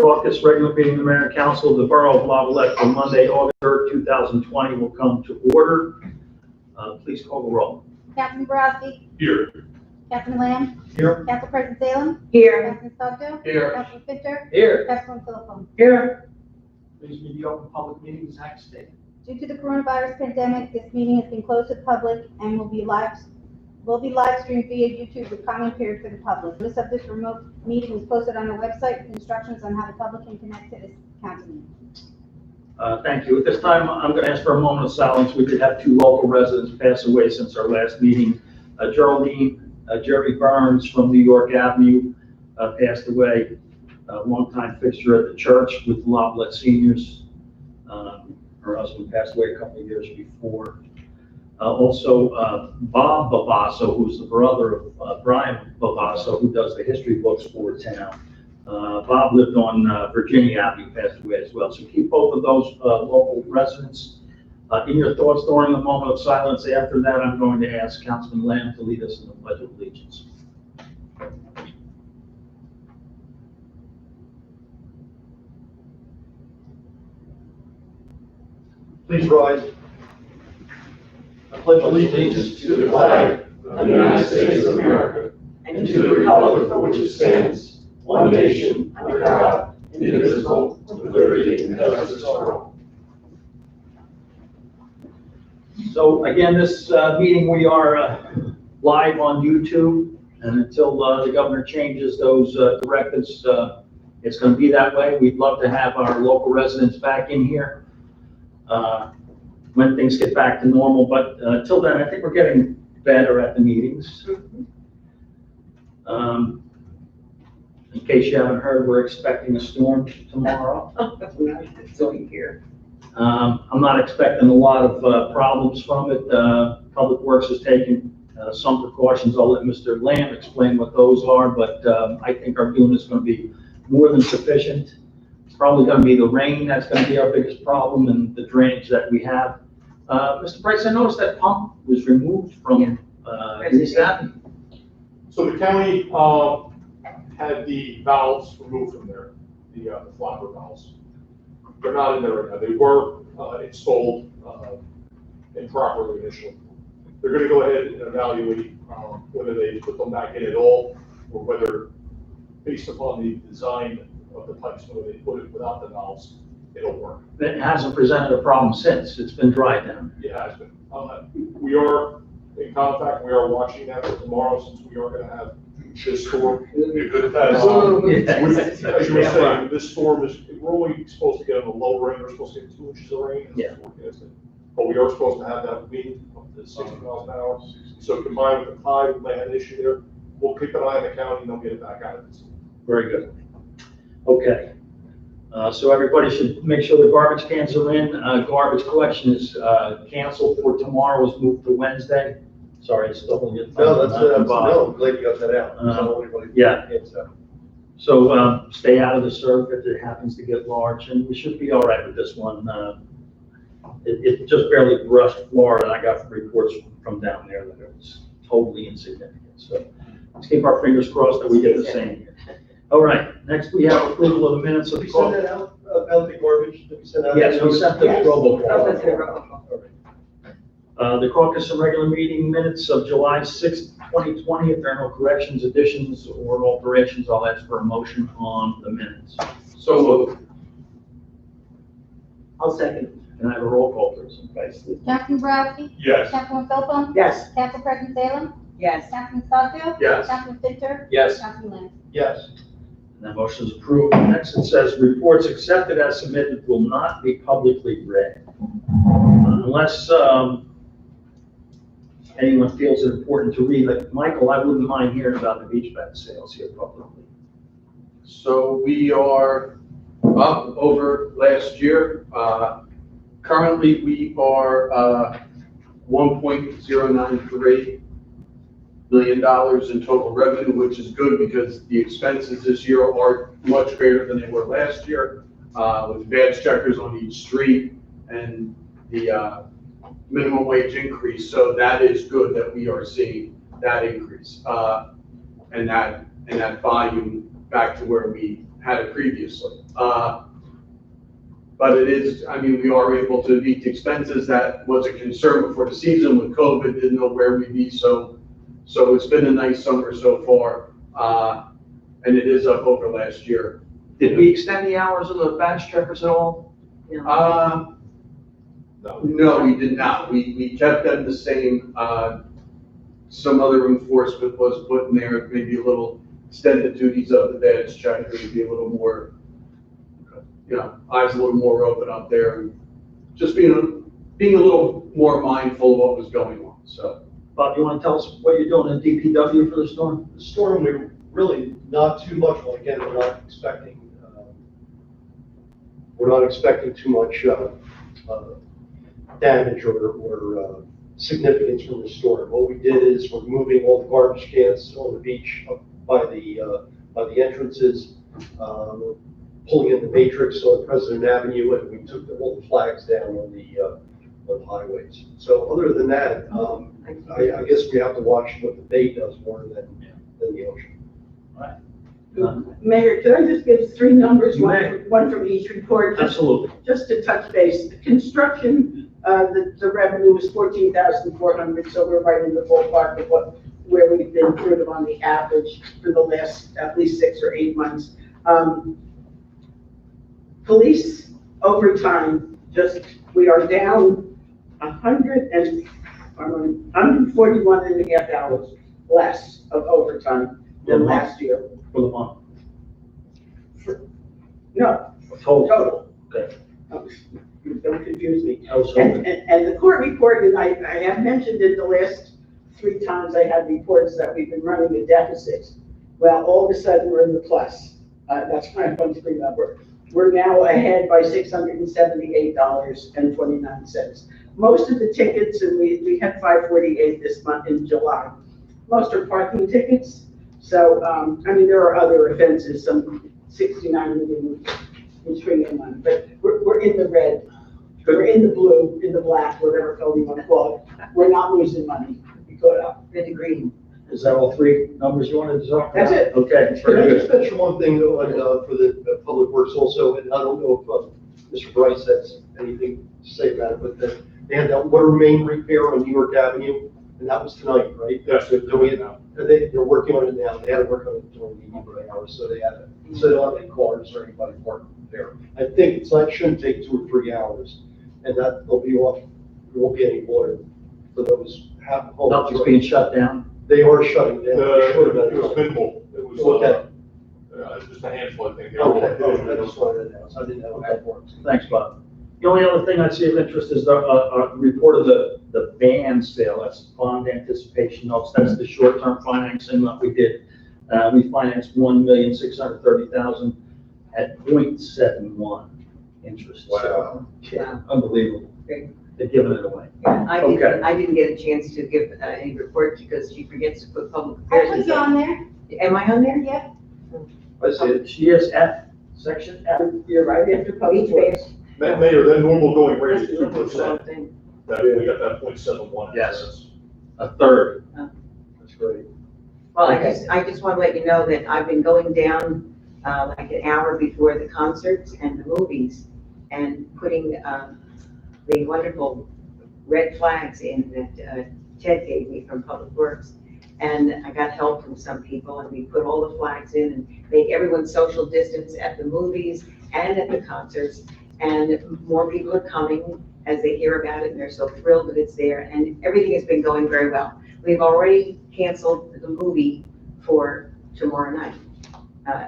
caucus regular meeting of the Mayor and Council of the Borough of Lavallette for Monday, August 3rd, 2020 will come to order. Please call the roll. Councilman Borowski. Here. Councilman Lamb. Here. Council President Salem. Here. Councilman Stockton. Here. Councilman Fincher. Here. Councilman Philippon. Here. Please read the Open Public Meetings Act statement. Due to the coronavirus pandemic, this meeting has been closed to the public and will be live streamed via YouTube with comment period for the public. Notice of this remote meeting was posted on our website with instructions on how the public can connect to this council meeting. Thank you. At this time, I'm going to ask for a moment of silence. We did have 2 local residents pass away since our last meeting. Jerry Burns from New York Avenue passed away, a longtime fixture at the church with Lavallette Seniors. Her husband passed away a couple of years before. Also, Bob Bavasso, who's the brother of Brian Bavasso, who does the history books for town. Bob lived on Virginia Avenue, passed away as well. So keep both of those local residents in your thoughts during the moment of silence. After that, I'm going to ask Councilman Lamb to lead us in the Pledge of Allegiance. Please rise. I pledge allegiance to the flag of the United States of America and to the republic for which it stands, one nation, under God, indivisible, with liberty and justice for all. So again, this meeting, we are live on YouTube, and until the governor changes those directives, it's going to be that way. We'd love to have our local residents back in here when things get back to normal, but till then, I think we're getting better at the meetings. In case you haven't heard, we're expecting a storm tomorrow. Here. I'm not expecting a lot of problems from it. Public Works has taken some precautions. I'll let Mr. Lamb explain what those are, but I think our dune is going to be more than sufficient. It's probably going to be the rain that's going to be our biggest problem and the drainage that we have. Mr. Price, I noticed that pump was removed from East Avenue. So the county had the valves removed from there, the flapper valves. They're not in there right now. They were installed improperly initially. They're going to go ahead and evaluate whether they put them back in at all, or whether, based upon the design of the pipes, whether they put it without the valves, it'll work. It hasn't presented a problem since. It's been dry down. Yeah, it has been. We are in contact. We are watching that for tomorrow, since we are going to have this storm. As you were saying, this storm is, we're only supposed to get on the low rain. We're supposed to get 2 inches of rain. Yeah. But we are supposed to have that wind up to 60 miles an hour. So combined with the tide, we might have an issue there. We'll keep an eye on the county and they'll get it back out of it. Very good. Okay. So everybody should make sure the garbage cans are in. Garbage collection is canceled for tomorrow. It's moved to Wednesday. Sorry, it's still going to get. No, no, I'm glad you got that out. Yeah. So stay out of the surf if it happens to get large, and we should be all right with this one. It just barely brushed Florida. I got reports from down there that it was totally insignificant. So let's keep our fingers crossed that we get the same here. All right, next we have approval of the minutes of Did the. we send that out about the garbage? Did we send out? Yes, we sent the robocall. All right. The caucus and regular meeting minutes of July 6th, 2020. If there are no corrections, additions, or alterations, I'll ask for a motion on the minutes. So moved. I'll second. Can I have a roll call, please? Councilman Borowski. Yes. Councilman Philippon. Yes. Council President Salem. Yes. Councilman Stockton. Yes. Councilman Fincher. Yes. Councilman Lamb. Yes. And that motion is approved. Next, it says reports accepted as submitted will not be publicly read unless anyone feels it important to read. Like Michael, I wouldn't mind hearing about the beach bag sales here publicly. So we are up over last year. Currently, we are $1.093 million in total revenue, which is good because the expenses this year are much greater than they were last year, with badge checkers on each street and the minimum wage increase. So that is good that we are seeing that increase and that volume back to where we had it previously. But it is, I mean, we are able to meet the expenses. That was a concern before the season with COVID, didn't know where we'd be. So it's been a nice summer so far. And it is up over last year. Did we extend the hours of the badge checkers at all? No, we did not. We kept them the same. Some other enforcement was put in there, maybe a little extended duties of the badge checker to be a little more, eyes a little more open up there, and just being a little more mindful of what was going on, so. Bob, you want to tell us what you're doing in DPW for the storm? The storm, we really not too much, well, again, we're not expecting too much damage or significance from the storm. What we did is we're moving all the garbage cans on the beach up by the entrances. We're pulling in the matrix on President Avenue, and we took all the flags down on the highways. So other than that, I guess we have to watch what the bay does more than the ocean. Mayor, could I just give three numbers, You may. one from each report? Absolutely. Just to touch base, construction, the revenue was 14,400, so we're right in the ballpark of where we've been sort of on the average for the last at least 6 or 8 months. Police overtime, we are down 141 and a half hours less of overtime than last year. For the month. No, Total. total. Okay. Don't confuse me. I was hoping. And the court report, and I have mentioned it the last 3 times I had reports that we've been running a deficit. Well, all of a sudden, we're in the plus. That's my monthly number. We're now ahead by $678.29. Most of the tickets, and we had 548 this month in July, most are parking tickets. So, I mean, there are other offenses, some 69 million in treating one, but we're in the red. We're in the blue, in the black, whatever color you want to call it. We're not losing money. We caught up. In the green. Is that all 3 numbers you wanted to talk about? That's it. Okay, Can I very just good. mention one thing though, for the Public Works also, and I don't know if Mr. Bryce has anything to say about it, but they had that water main repair on New York Avenue, and that was tonight, right? Yes, they're doing it now. They're working on it now. They had to work on it during the evening hours, so they don't have any cars or anybody parked there. I think it shouldn't take 2 or 3 hours, and that they'll be off. There won't be any water for those homes. Nothing's being shut down. They are shutting down. It was minimal. It was, Okay. just a handful, I think. Okay, I just wanted to know, so I didn't know how it works. Thanks, Bob. The only other thing I see of interest is the report of the band sale. That's bond anticipation notes. That's the short-term financing that we did. We financed $1,630,000 at 0.71 interest. Wow. So, yeah, unbelievable. Great. They're giving it away. Yeah, I Okay. didn't get a chance to give any report because she forgets to put public I affairs. put in you on there. Am I on there? Yep. I see it. She is F, section F. You're right after public works. Mayor, that normal going rate is That's the 2%. wrong thing. That, we got that 0.71. Yes. A third. That's great. Well, I just want to let you know that I've been going down like an hour before the concerts and the movies and putting the wonderful red flags in that Ted gave me from Public Works. And I got help from some people, and we put all the flags in and make everyone social distance at the movies and at the concerts. And more people are coming as they hear about it, and they're so thrilled that it's there, and everything has been going very well. We've already canceled the movie for tomorrow night,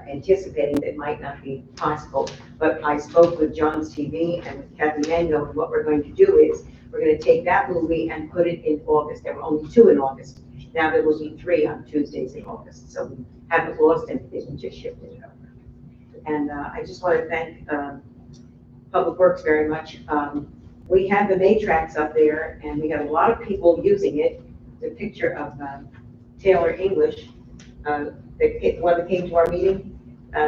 anticipating that it might not be possible. But I spoke with John's TV and with Kathy Mango, and what we're going to do is, we're going to take that movie and put it in August. There were only 2 in August. Now there will be 3 on Tuesdays in August, so we haven't lost anything, we just shifted it over. And I just want to thank Public Works very much. We have the matrix up there, and we have a lot of people using it. The picture of Taylor English, the one that came to our meeting,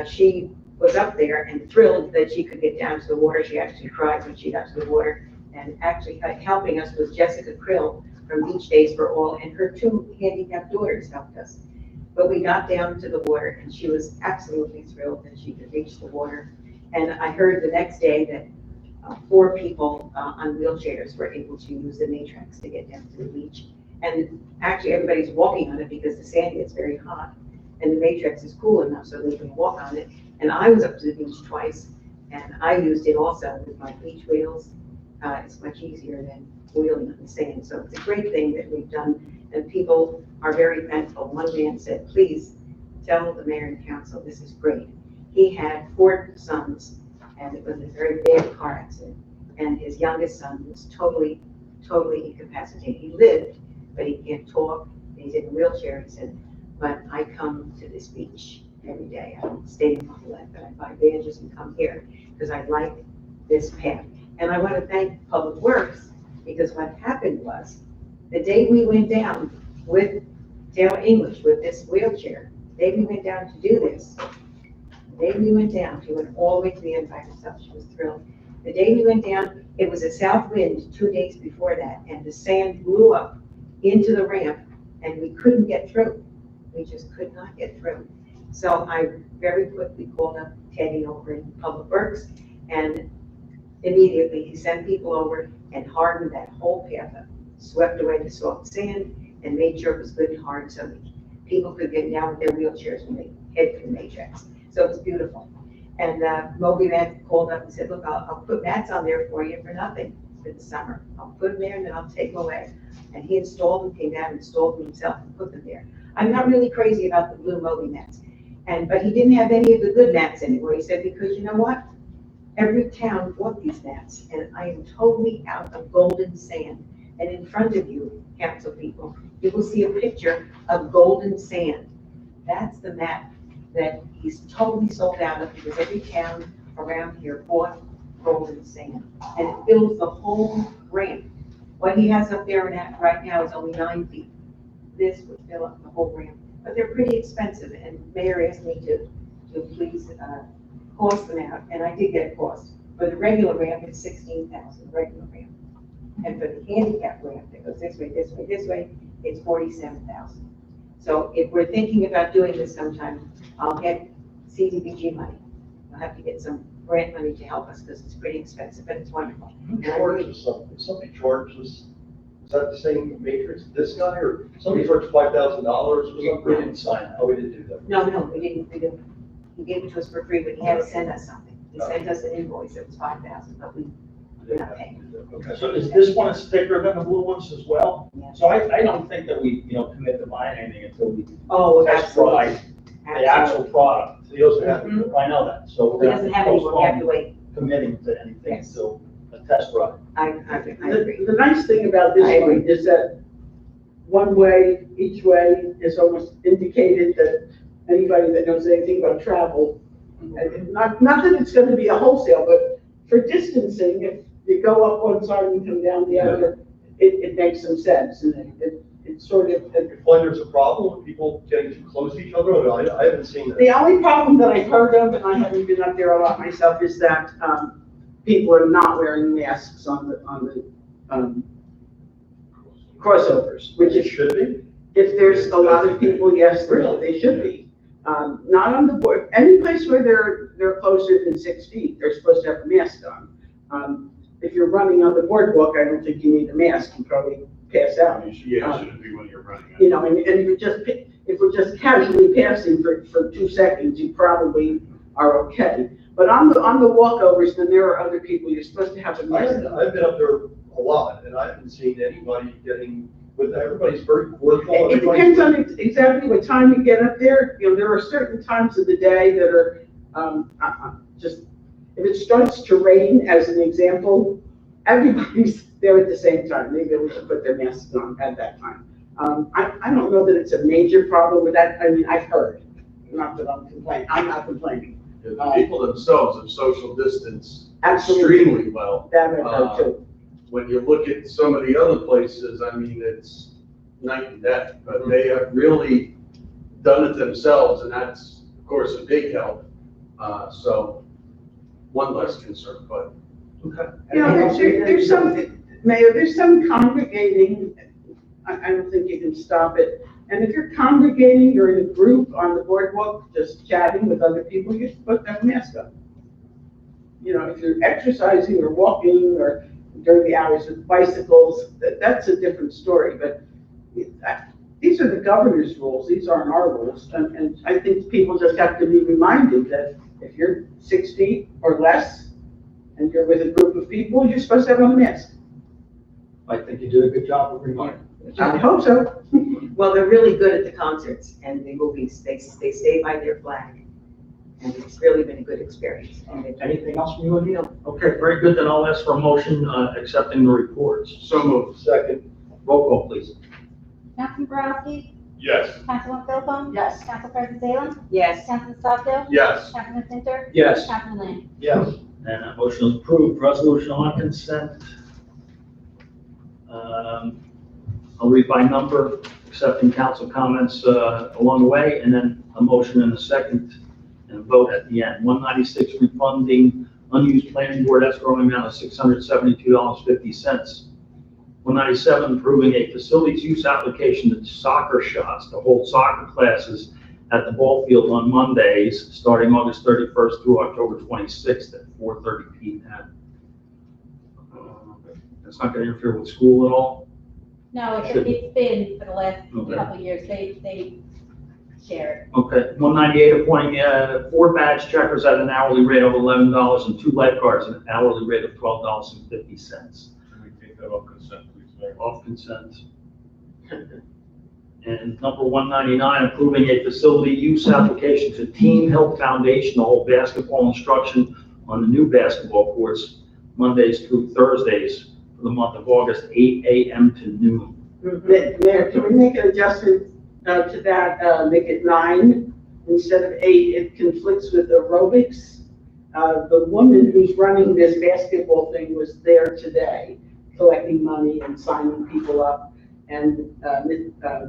she was up there and thrilled that she could get down to the water. She actually cried when she got to the water. And actually helping us was Jessica Krill from Beach Days for All, and her 2 handicapped daughters helped us. But we got down to the water and she was absolutely thrilled that she could reach the water. And I heard the next day that 4 people on wheelchairs were able to use the matrix to get down to the beach. And actually everybody's walking on it because the sand gets very hot and the matrix is cool enough so they can walk on it. And I was up to the beach twice and I used it also with my beach wheels. It's much easier than wheeling on the sand. So it's a great thing that we've done and people are very thankful. One man said, please tell the mayor and council, this is great. He had 4 sons and it was a very bad car accident. And his youngest son was totally incapacitated. He lived, but he can't talk. And he's in a wheelchair. He said, but I come to this beach every day. I stay in my life and I buy bandages and come here because I like this path. And I want to thank Public Works because what happened was the day we went down with Dale English with this wheelchair, the day we went down to do this, the day we went down, she went all the way to the end by herself. She was thrilled. The day we went down, it was a south wind 2 days before that, and the sand blew up into the ramp, and we couldn't get through. We just could not get through. So I very quickly called up Teddy over in Public Works, and immediately he sent people over and hardened that whole path up, swept away the soft sand, and made sure it was good and hard so that people could get down with their wheelchairs when they head for the matrix. So it was beautiful. And Moby Man called up and said, look, I'll put mats on there for you for nothing for the summer. I'll put them there and then I'll take them away. And he installed them, came down, installed them himself and put them there. I'm not really crazy about the blue Moby mats. But he didn't have any of the good mats anymore. He said, because you know what? Every town bought these mats and I am totally out of golden sand. And in front of you, council people, you will see a picture of golden sand. That's the mat that he's totally sold out of because every town around here bought golden sand. And it fills the whole ramp. What he has up there right now is only 9 feet. This would fill up the whole ramp. But they're pretty expensive and Mayor asked me to please cost them out. And I did get a cost. For the regular ramp, it's $16,000, regular ramp. And for the handicap ramp that goes this way, this way, this way, it's $47,000. So if we're thinking about doing this sometime, I'll get CDBG money. We'll have to get some grant money to help us because it's pretty expensive, but it's wonderful. Who charges something? Somebody charges, is that the same matrix, this guy, or somebody charged $5,000? We didn't sign that. Oh, we didn't do that. No, we didn't. He gave it to us for free, but he had to send us something. He sent us an invoice, it was $5,000, but we're not paying. Okay. So is this one thicker than the blue ones as well? Yeah. So I don't think that we, commit to buying anything until we Oh, test absolutely. drive the actual product. So he doesn't have, Mhm. I know that, so He we're doesn't gonna have any, we have to postpone wait. committing to anything Yes. until a test drive. I agree. The nice thing about I this one agree. is that one way, each way is almost indicated that anybody that knows anything about travel, and not that it's gonna be a wholesale, but for distancing, if you go up one side and come down the other, it makes some sense, and it's sort of, you find there's a problem with people getting too close to each other? I haven't seen that. the only problem that I've heard of, and I haven't been up there a lot myself, is that, people are not wearing masks on the crossovers, which It is, should be. if there's a lot of people, yes, they should be. Not on the board, any place where they're closer than 6 feet, they're supposed to have a mask on. If you're running on the boardwalk, I don't think you need a mask, you probably pass out. Yeah, it shouldn't be when you're running. You know, and if we're just casually passing for 2 seconds, you probably are okay. But on the walkovers, then there are other people, you're supposed to have a mask on. I've been up there a lot, and I haven't seen anybody getting, everybody's very cordial. It depends on exactly what time you get up there. You know, there are certain times of the day that are, just, if it starts to rain, as an example, everybody's there at the same time. Maybe we should put their masks on at that time. I don't know that it's a major problem with that. I mean, I've heard, not that I'm complaining, I'm not complaining. The people themselves have social distance Absolutely. extremely well. That I've heard too. When you look at some of the other places, I mean, it's night and day, but they have really done it themselves, and that's, of course, a big help. So one less concern, but. Okay. You know, there's some, Mayor, there's some congregating, I don't think you can stop it, And if you're congregating, you're in a group on the boardwalk, just chatting with other people, you're supposed to have a mask on. You know, if you're exercising or walking or during the hours with bicycles, that's a different story, but these are the governor's rules, these aren't our rules, and I think people just have to be reminded that if you're 6 feet or less, and you're with a group of people, you're supposed to have on a mask. I think you did a good job of reminding. I hope so. Well, they're really good at the concerts and the movies. They stay by their flag. And it's really been a good experience. And Anything else from you, Anil? Okay, very good, then I'll ask for a motion accepting the reports. So moved. Second. Roll call, please. Councilman Borowski? Yes. Councilman Philpott? Yes. Council President Salem? yes, Councilman Stockdale? Yes. Councilman Pinter? Yes. Councilman Lane? Yes. And that motion is approved. Resolution on consent. I'll read by number, accepting council comments along the way, and then a motion and a second, and a vote at the end. 196, refunding unused planning board escrow amount of $672.50. 197, approving a facilities use application to Soccer Shots to hold soccer classes at the ball field on Mondays, starting August 31st through October 26th at 4:30 p.m. That's not going to interfere with school at all? No, it's been for the last couple of years, they share it. Okay, 198, appointing 4 badge checkers at an hourly rate of $11 and 2 lifeguards at an hourly rate of $12.50. Can we take that off consent, please, Mayor? Off consent. And number 199, approving a facility use application to Team Health Foundation to hold basketball instruction on the new basketball courts Mondays through Thursdays for the month of August, 8 a.m. to noon. Mayor, can we make an adjustment to that, make it 9 instead of 8? It conflicts with aerobics. The woman who's running this basketball thing was there today, collecting money and signing people up. And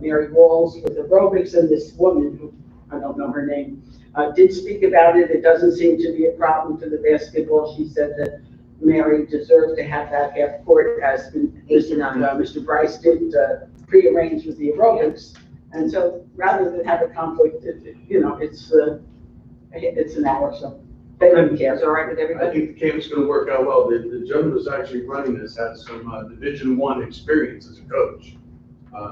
Mary Walls with aerobics, and this woman, who I don't know her name, did speak about it. It doesn't seem to be a problem for the basketball. She said that Mary deserved to have that half court, as Mr. Bryce did pre-arrange with the aerobics. And so rather than have a conflict, it's an hour, so they don't care. it's all right with I everybody? think the camp's gonna work out well. The gentleman who's actually running this has some Division I experience as a coach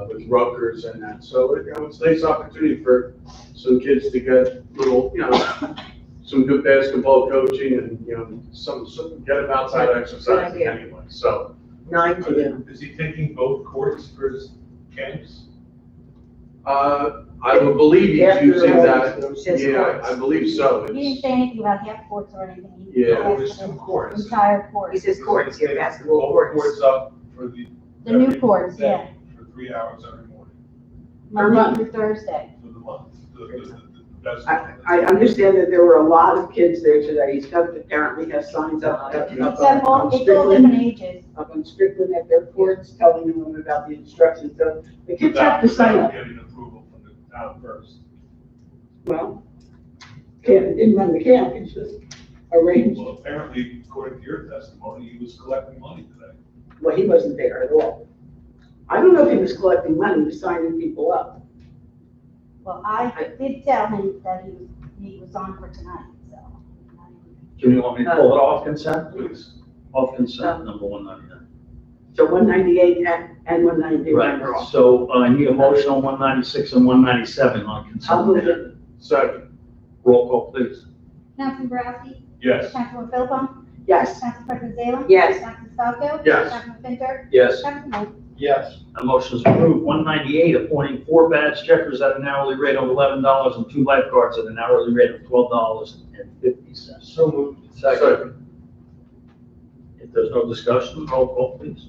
with Rutgers and that. So, it's a nice opportunity for some kids to get little, some good basketball coaching and, some get them outside exercise idea. anyway. So, 9 to noon. Is he taking both courts for his camps? I would believe he's After using all that. this Just Yeah, courts. I believe so. He didn't say anything about half courts or anything. He Yeah. asked Oh, there's for 2 courts. Entire He courts, says courts, your basketball Both courts. Courts up for the. the new every courts, day yeah, For 3 hours every morning, Monday through Thursday. for the month. I understand that there were a lot of kids there today. He's got, apparently has signs up. It's all different ages. Up on Strickland at their courts, telling them about the instructions. So the kids have to sign up. Getting approval from the town first. Well, didn't run the camp, it's just arranged. Well, apparently, according to your testimony, he was collecting money today. Well, he wasn't there at all. I don't know if he was collecting money, he was signing people up. Well, I did tell him that he was on for tonight, so. Do you want me to pull it off consent? Please. Off consent, number 199. So 198 and 199 are Right, off. so I need a motion on 196 and 197 on I'll consent. move it. Second. Roll call, please. Councilman Borowski? Yes. Councilman Philpott? Yes. Council President Salem? Yes. Councilman Stockdale? Yes. Councilman Pinter? Yes. Councilman Lane? Yes. A motion is approved. 198, appointing 4 badge checkers at an hourly rate of $11 and 2 lifeguards at an hourly rate of $12.50. So moved. Second. If there's no discussion, roll call, please.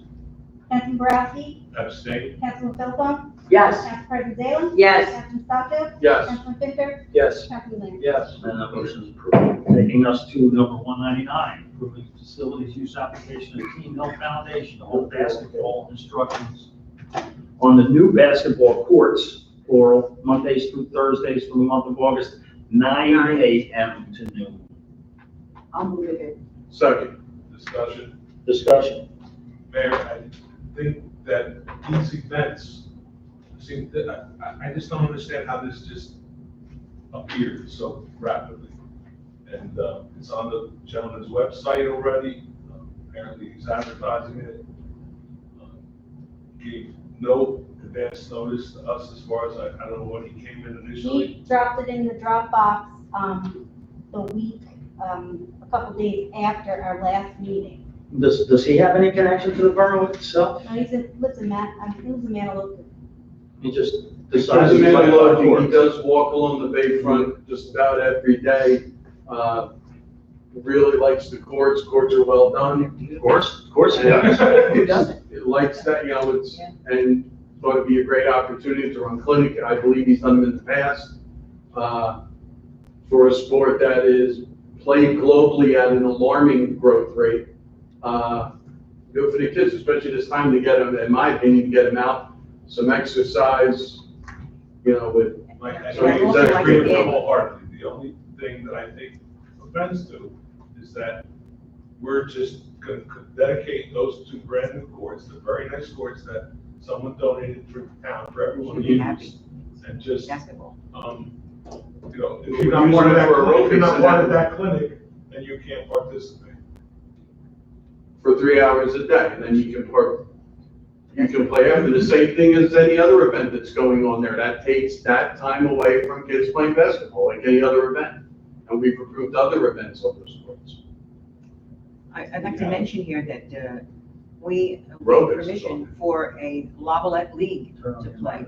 Councilman Borowski? Abstain. Councilman Philpott? Yes. Council President Salem? Yes. Councilman Stockdale? Yes. Councilman Pinter? Yes. Councilman Lane? Yes. And that motion is approved. Taking us to number 199, approving facilities use application of Team Health Foundation to hold basketball instructions on the new basketball courts, plural, Mondays through Thursdays for the month of August, 9 a.m. to noon. I'll move it. Second. Discussion. Mayor, I think that these events seem that, I just don't understand how this just appeared so rapidly. And, it's on the gentleman's website already, apparently he's advertising it. Gave no advance notice to us as far as I don't know when he came in initially. He dropped it in the Dropbox, the week, a couple days after our last meeting. Does he have any connection to the borough itself? No, listen, Matt, he was a man of local. He just Besides decided. the to fight monologue, for he it. does walk along the bayfront just about every day. Really likes the courts. Courts are well done. Of course, yeah. Who doesn't? It likes that, you know, and thought it'd be a great opportunity to run clinic. I believe he's done them in the past. For a sport that is played globally at an alarming growth rate. Good for the kids, especially this time to get them, in my opinion, to get them out, some exercise, you know, with. So I also like agree the with game. you wholeheartedly. The only thing that I take offense to is that we're just gonna dedicate those two brand new courts, the very nice courts that someone donated for the town for everyone to Should be use. happy. And just, Basketball. you know, if We're you're not using part of it that, for clinic, if you're aerobics not and part of that- that clinic, then you can't participate. For 3 hours a day, and then you can play after. The same thing as any other event that's going on there. That takes that time away from kids playing basketball, like any other event. And we've approved other events on those courts. I'd like to mention here that we gave Aerobics is permission on. for a Lavalette League to play.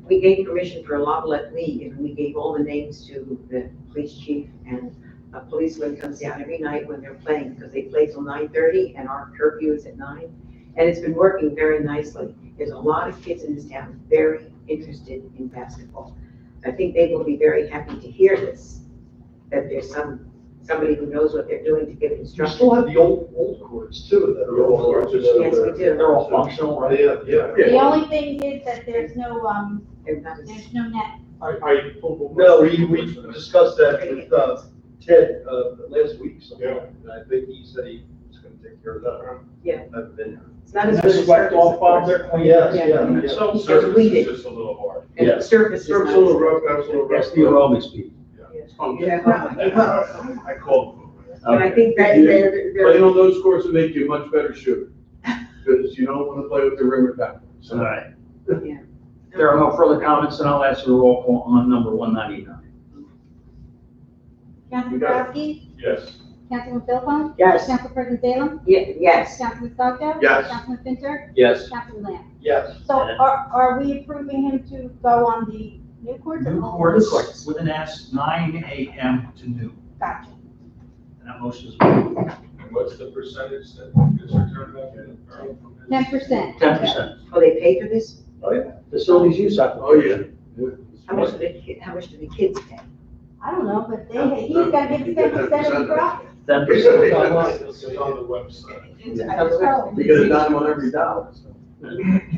We gave permission for a Lavalette League, and we gave all the names to the police chief, and a policeman comes down every night when they're playing, because they play till 9:30, and our curfew is at 9. And it's been working very nicely. There's a lot of kids in this town very interested in basketball. I think they will be very happy to hear this, that there's somebody who knows what they're doing to give We instruction. still have the old courts too, that are all. courts are Yes, we do. They're all functional, right? Yeah. The only thing is that there's no They're not as- there's no net. No, we discussed that with, Ted, last week, sometime, Yeah. and I think he said he was gonna take care of that. Yeah. I've been there. It's not as good as Swept surface, off of course. on there, clean. Yes, Yeah. yeah. So, Surface weeded. is just a little hard. And Yeah. the surface is not. Surface a little rough, that's a little rough. that's the aerobic speed. Oh, Yeah. I called. And I Okay. think that they're, Playing on those courts will make you a much better shooter. Because you don't want to play with the rim backwards. All right. yeah. There are no further comments, and I'll ask for a roll call on number 199. Councilman You got Brodsky? Yes. Councilman Philpott? Yes. Council President Salem? Yes. Councilman Stockdale? Yes. Councilman Fincher? Yes. Councilman Lamb? Yes. So are we approving him to go on the new courts? or New old courts with an S, 9 a.m. to noon. Gotcha. And that motion is approved. And what's the percentage that gets returned back in? 10%. 10%. Oh, they pay for this? Oh, yeah. Facilities use Oh, yeah. application. How much do the kids pay? I don't know, but he's gotta give us 10% of the profit. 10%. It's on the website. You get a dime on every dollar. So.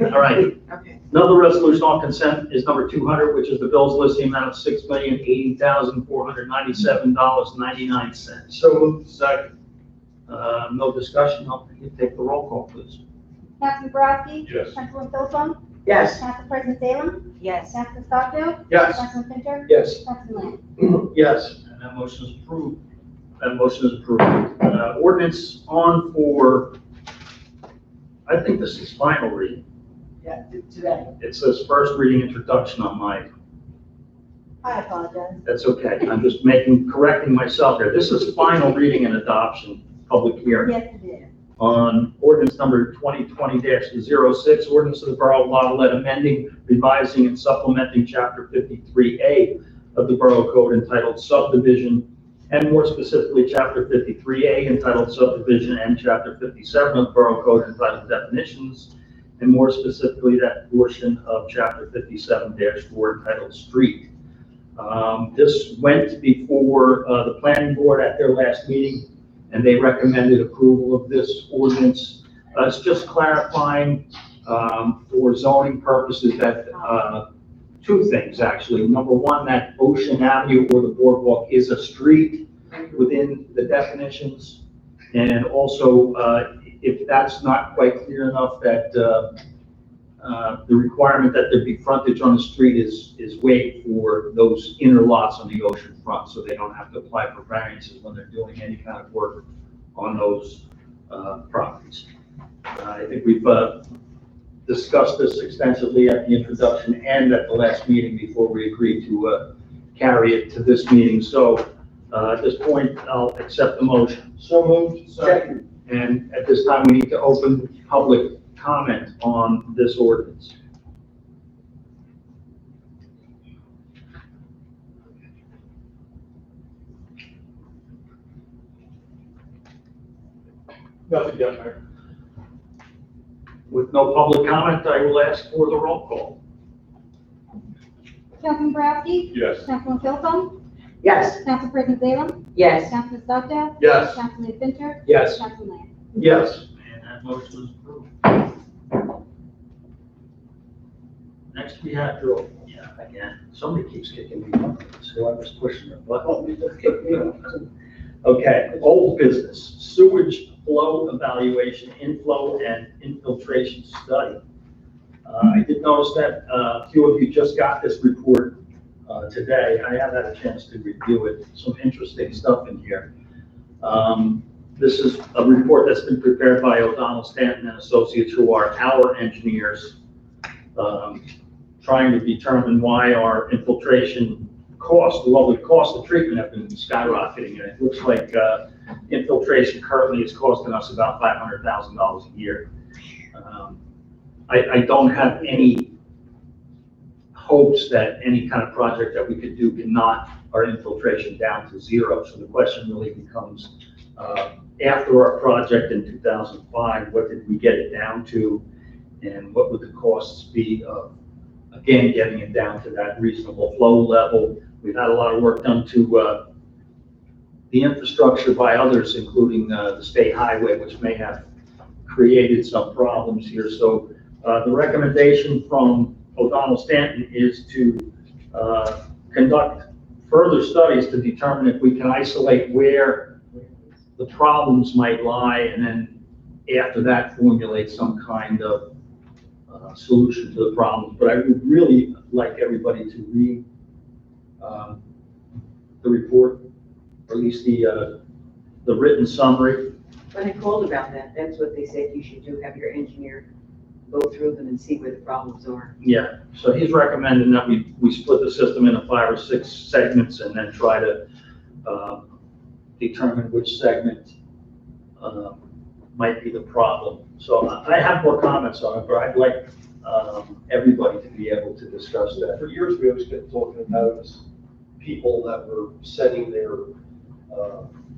All right. Okay. Another resolution on consent is number 200, which is the bills listing amount of $6,080,497.99. So moved. Second. No discussion. I'll take the roll call, please. Councilman Brodsky? Yes. Councilman Philpott? Yes. Council President Salem? Yes. Councilman Stockdale? Yes. Councilman Fincher? Yes. Councilman Lamb? Yes. And that motion is approved. That motion is approved. Ordinance on for, I think this is final reading. Yeah, today. It says first reading introduction on my, I apologize. that's okay. I'm just correcting myself here. This is final reading and adoption, public hearing. Yes, it is. On ordinance number 2020-06, ordinance of the Borough of Lavalette amending, revising, and supplementing Chapter 53A of the Borough Code entitled Subdivision, and more specifically, Chapter 53A entitled Subdivision, and Chapter 57 of the Borough Code entitled Definitions, and more specifically, that portion of Chapter 57-4 entitled Street. This went before the planning board at their last meeting, and they recommended approval of this ordinance. It's just clarifying for zoning purposes that, two things actually. Number one, that Ocean Avenue or the boardwalk is a street within the definitions. And also, if that's not quite clear enough, that the requirement that there be frontage on the street is waived for those inner lots on the ocean front, so they don't have to apply for variances when they're doing any kind of work on those properties. I think we've discussed this extensively at the introduction and at the last meeting before we agreed to carry it to this meeting. So at this point, I'll accept the motion. So moved. Second. And at this time, we need to open public comment on this ordinance. Nothing yet, Mayor. With no public comment, I will ask for the roll call. Councilman Borakis? Yes. Councilman Philpott? Yes. Council President Salem? Yes, Councilman Stockdale? Yes. Councilman Fincher? Yes. Councilman Lamb? Yes. And that motion is approved. Next, we have Drew. Yeah, again, somebody keeps kicking me off, so I was pushing their button. Kick me off. Okay, old business, sewage flow evaluation, inflow and infiltration study. I did notice that a few of you just got this report today. I have had a chance to review it. Some interesting stuff in here. This is a report that's been prepared by O'Donnell Stanton and Associates, who are our engineers, trying to determine why our infiltration cost, well, the cost of treatment have been skyrocketing, and it looks like infiltration currently is costing us about $500,000 a year. I don't have any hopes that any kind of project that we could do can knock our infiltration down to zero. So the question really becomes, after our project in 2005, what did we get it down to? And what would the costs be of, again, getting it down to that reasonable flow level? We've had a lot of work done to the infrastructure by others, including the state highway, which may have created some problems here. So the recommendation from O'Donnell Stanton is to conduct further studies to determine if we can isolate where the problems might lie, and then after that formulate some kind of solution to the problems. But I would really like everybody to read the report, or at least the written summary. when I called about that, that's what they said you should do, have your engineer go through them and see where the problems are. Yeah, so he's recommending that we split the system into 5 or 6 segments and then try to determine which segment might be the problem. So I have more comments on it, but I'd like everybody to be able to discuss that. For years, we always kept talking about this, people that were sending their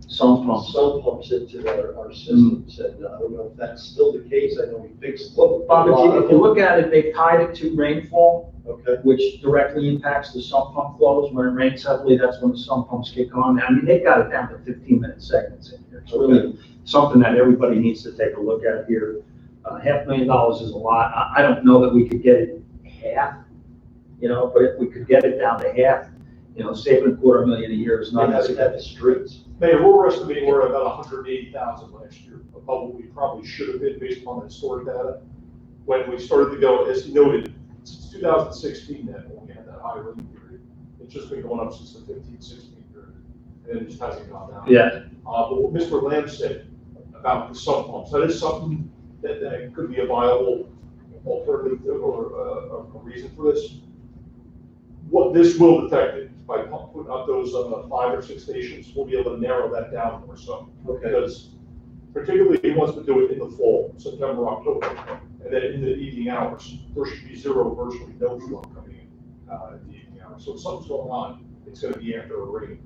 Sump pumps. sump pumps into our systems, and I don't know if that's still the case. I know we fixed. Well, Bob, if you look at it, they tied it to rainfall, Okay. which directly impacts the sump pump flows. When it rains heavily, that's when the sump pumps kick on. I mean, they've got it down to 15-minute segments in here. It's really something that everybody needs to take a look at here. $500,000 is a lot. I don't know that we could get it half, but if we could get it down to half, saving $250,000 a year is not Not at the streets. Mayor, we're estimating we're at about 180,000 last year, above what we probably should have been based upon the historic data. When we started to go, as you noted, since 2016 then, when we had that high rain period, it's just been going up since the 15-16 period, and it just hasn't gone down. Yeah. But what Mr. Lamb said about the sump pumps, that is something that could be a viable alternative or a reason for this. What this will detect it by putting up those 5 or 6 stations, we'll be able to narrow that down more so. Okay. Because particularly he wants to do it in the fall, September, October, and then in the evening hours, there should be virtually no flow coming in the evening hours. So if something's going on, it's going to be after a rain,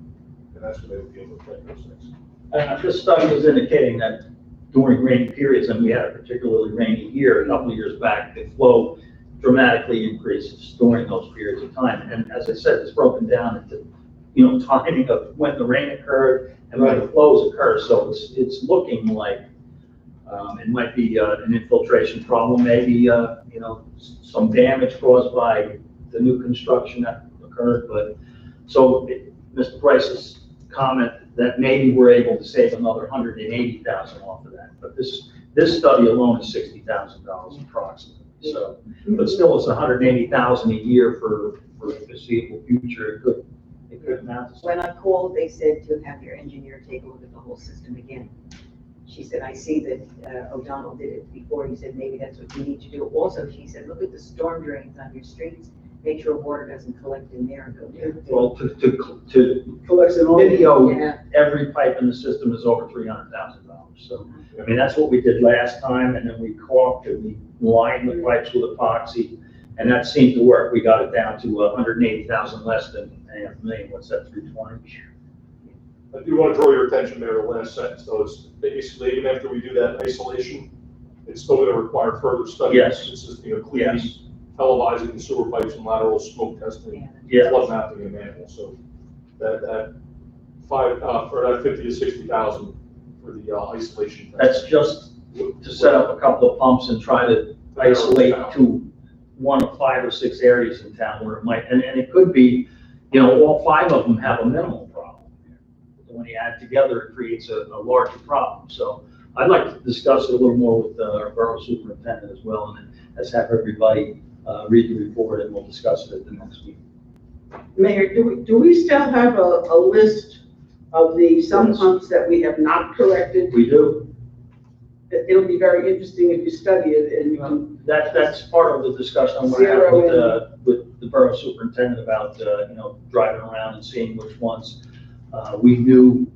and that's when they would be able to detect those things. This study is indicating that during rainy periods, and we had a particularly rainy year a couple of years back, the flow dramatically increases during those periods of time. And as I said, it's broken down into, timing of when the rain occurred and when the flows occur. So it's looking like it might be an infiltration problem, maybe, some damage caused by the new construction that occurred. But so Mr. Price's comment that maybe we're able to save another $180,000 off of that. But this study alone is $60,000 approximately. So, but still, it's 180,000 a year for the foreseeable future. It could amount to When something. I called, they said to have your engineer take a look at the whole system again. She said, I see that O'Donnell did it before. He said, maybe that's what you need to do. Also, she said, look at the storm drains on your streets. Make sure water doesn't collect in there and go down. Well, to Collects it all. video Yeah. every pipe in the system is over $300,000. So, I mean, that's what we did last time, and then we caulked and we lined the pipes with epoxy, and that seemed to work. We got it down to 180,000 less than $500,000. What's that, 320? I do want to draw your attention there to the last sentence, though, it's basically, even after we do that isolation, it's still going to require further study. Yes. It's just, cleaning, Yes. televising the sewer pipes and lateral smoke testing, Yeah. flood mapping and manual, so that 50 to 60,000 for the isolation. That's just to set up a couple of pumps and try to isolate to one of 5 or 6 areas in town where it might, and it could be, all 5 of them have a minimal problem. When you add together, it creates a larger problem. So I'd like to discuss it a little more with our borough superintendent as well, and then let's have everybody read the report, and we'll discuss it at the next meeting. Mayor, do we still have a list of the sump Yes. pumps that we have not corrected? We do. It'll be very interesting if you study it and you can. That's part of the discussion I'm going to have with the borough superintendent about, driving around and seeing which ones we knew